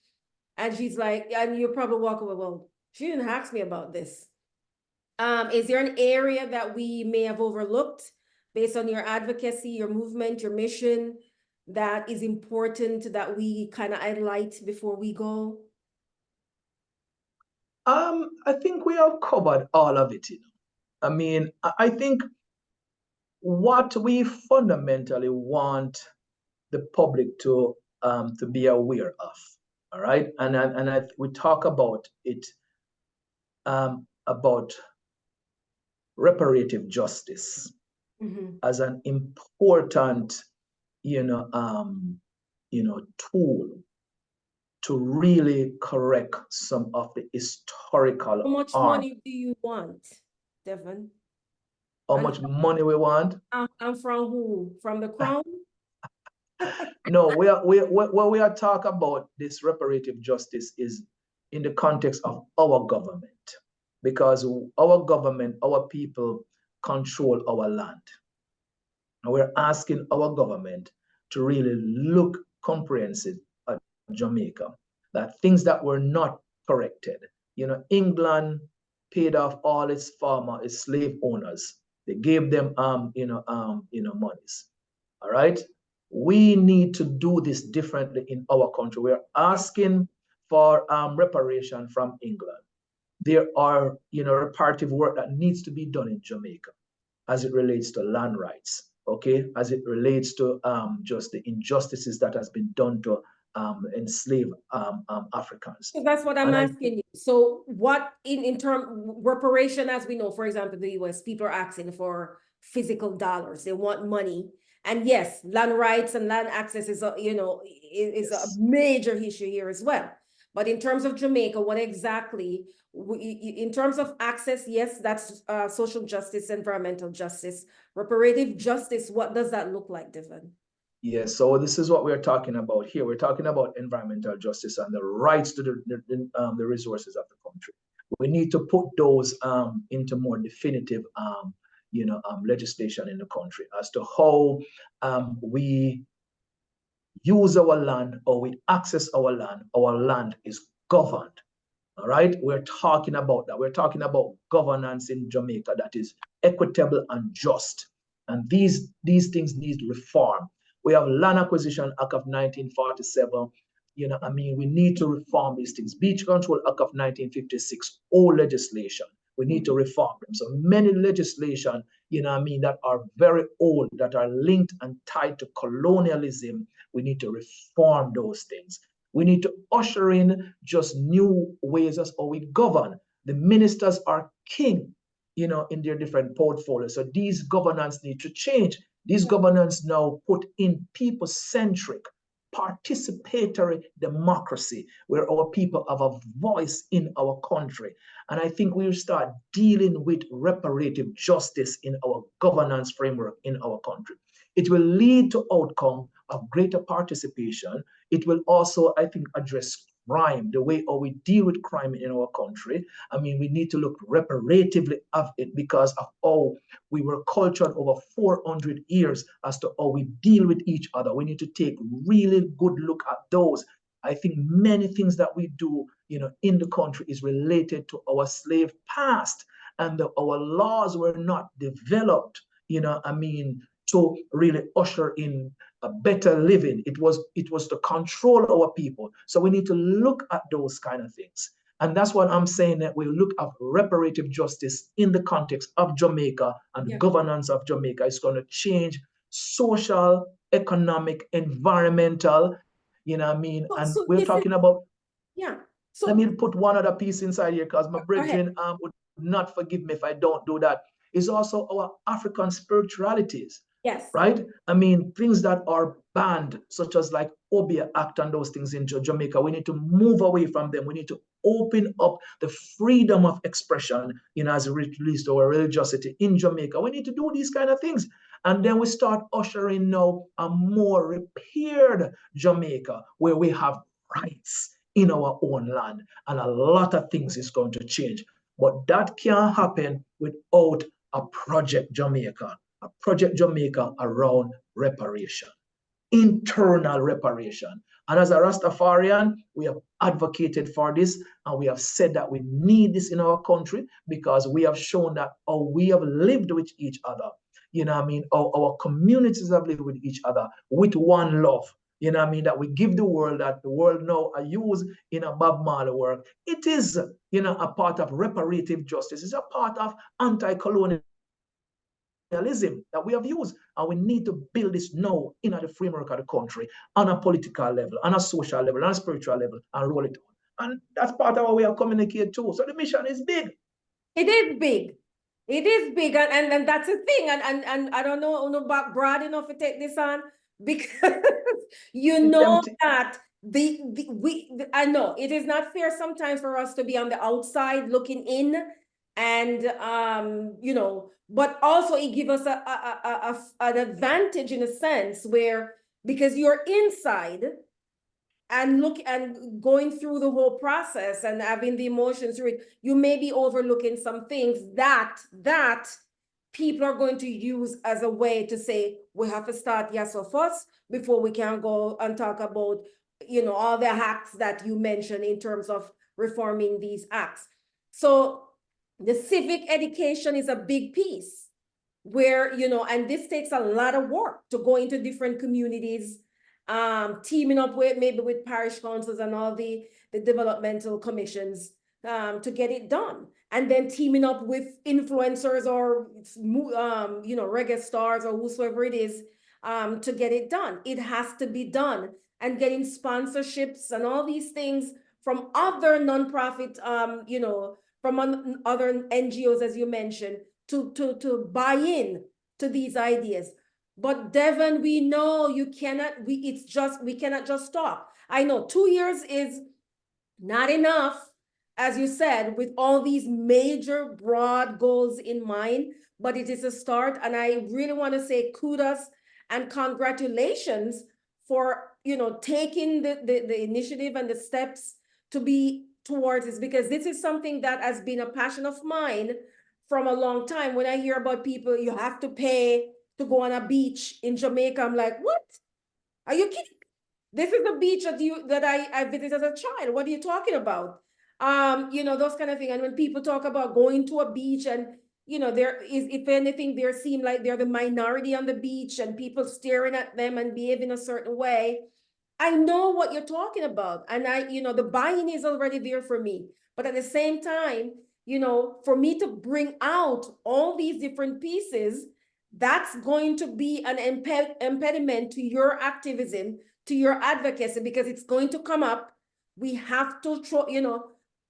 And she's like, and you probably walk away, well, she didn't ask me about this. Is there an area that we may have overlooked based on your advocacy, your movement, your mission, that is important that we kind of highlight before we go? I think we have covered all of it. I think what we fundamentally want the public to be aware of, all right, we talk about it, about reparative justice as an important, tool to really correct some of the historical. How much money do you want, Devon? How much money we want? And from who? From the crown? No, when we are talking about this reparative justice is in the context of our government, because our government, our people control our land. And we're asking our government to really look comprehensive at Jamaica, that things that were not corrected. England paid off all its its slave owners. They gave them monies. All right. We need to do this differently in our country. We're asking for reparation from England. There are, reparative work that needs to be done in Jamaica as it relates to land rights, okay, as it relates to just the injustices that has been done to enslaved Africans. So that's what I'm asking you. So what in term reparation, as we know, for example, the US, people are asking for physical dollars. They want money. And yes, land rights and land access is a major issue here as well. But in terms of Jamaica, what exactly, in terms of access, yes, that's social justice, environmental justice, reparative justice. What does that look like, Devon? Yes, so this is what we're talking about here. We're talking about environmental justice and the rights to the resources of the country. We need to put those into more definitive legislation in the country as to how we use our land or we access our land. Our land is governed. All right, we're talking about that. We're talking about governance in Jamaica that is equitable and just. And these things need reform. We have Land Acquisition Act of 1947, we need to reform these things. Beach Control Act of 1956, old legislation. We need to reform them. So many legislation, that are very old, that are linked and tied to colonialism. We need to reform those things. We need to usher in just new ways as how we govern. The ministers are king, in their different portfolios. So these governance need to change. These governance now put in people-centric, participatory democracy where our people have a voice in our country. And I think we'll start dealing with reparative justice in our governance framework in our country. It will lead to outcome of greater participation. It will also, I think, address crime, the way how we deal with crime in our country. We need to look reparatively at it because of how we were cultured over 400 years as to how we deal with each other. We need to take really good look at those. I think many things that we do, in the country is related to our slave past, and our laws were not developed, to really usher in a better living. It was to control our people. So we need to look at those kind of things. And that's what I'm saying, that we look at reparative justice in the context of Jamaica and the governance of Jamaica. It's going to change social, economic, environmental, and we're talking about, let me put one other piece inside here because my brethren would not forgive me if I don't do that. It's also our African spiritualities. Yes. Right? Things that are banned, such as like Obia Act and those things in Jamaica, we need to move away from them. We need to open up the freedom of expression, as it relates to our religiosity in Jamaica. We need to do these kind of things. And then we start ushering now a more repaired Jamaica where we have rights in our own land. And a lot of things is going to change. But that can't happen without a Project Jamaica. A Project Jamaica around reparation, internal reparation. And as a Rastafarian, we have advocated for this, and we have said that we need this in our country because we have shown that we have lived with each other. Our communities have lived with each other with one love. That we give the world, that the world now are used in a Bob Marley work. It is, a part of reparative justice. It's a part of anti-colonial that we have used, and we need to build this now in the framework of the country on a political level, on a social level, on a spiritual level, and roll it on. And that's part of how we are communicating too. So the mission is big. It is big. It is big, and that's the thing. And I don't know, back broad enough to take this on because that I know it is not fair sometimes for us to be on the outside looking in, and but also it gives us an advantage in a sense where, because you're inside and going through the whole process and having the emotions through it, you may be overlooking some things that people are going to use as a way to say, we have to start yes of us before we can go and talk about, all the hacks that you mentioned in terms of reforming these acts. So the civic education is a big piece where, and this takes a lot of work to go into different communities, teaming up with parish councils and all the developmental commissions to get it done. And then teaming up with influencers or, reggae stars or whosoever it is to get it done. It has to be done. And getting sponsorships and all these things from other nonprofit, from other NGOs, as you mentioned, to buy in to these ideas. But Devon, we know we cannot just stop. I know 2 years is not enough, as you said, with all these major broad goals in mind, but it is a start. And I really want to say kudos and congratulations for, taking the initiative and the steps to be towards this, because this is something that has been a passion of mine from a long time. When I hear about people, you have to pay to go on a beach in Jamaica, I'm like, what? Are you kidding? This is the beach that I visited as a child. What are you talking about? Those kind of things. And when people talk about going to a beach and, there is, if anything, there seem like they're the minority on the beach and people staring at them and behaving a certain way. I know what you're talking about. And the buy-in is already there for me. But at the same time, for me to bring out all these different pieces, that's going to be an impediment to your activism, to your advocacy, because it's going to come up. We have to,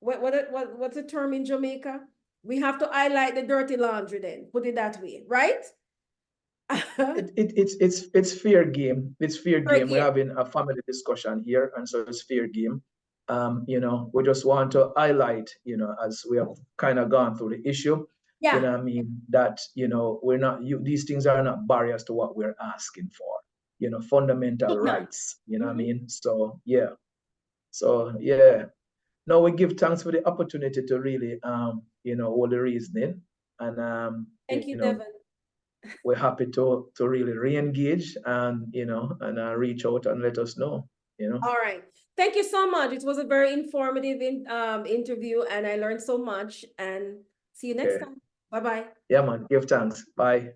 what's the term in Jamaica? We have to highlight the dirty laundry then, put it that way, right? It's fair game. It's fair Right, game. We're yeah. having a family discussion here, and so it's fair game. We just want to highlight, as we have kind of gone through the issue, Yeah. I mean, that, we're not, these things are not barriers to what we're asking for, fundamental Should not. rights, what I mean? So, yeah. So, yeah. No, we give thanks for the opportunity to really, all the reasoning. And, Thank you, Devon. we're happy to really re-engage and, and reach out and let us know, All right. Thank you so much. It was a very informative interview, and I learned so much. And see you next Okay. time. Bye-bye. Yeah, man. Give thanks. Bye.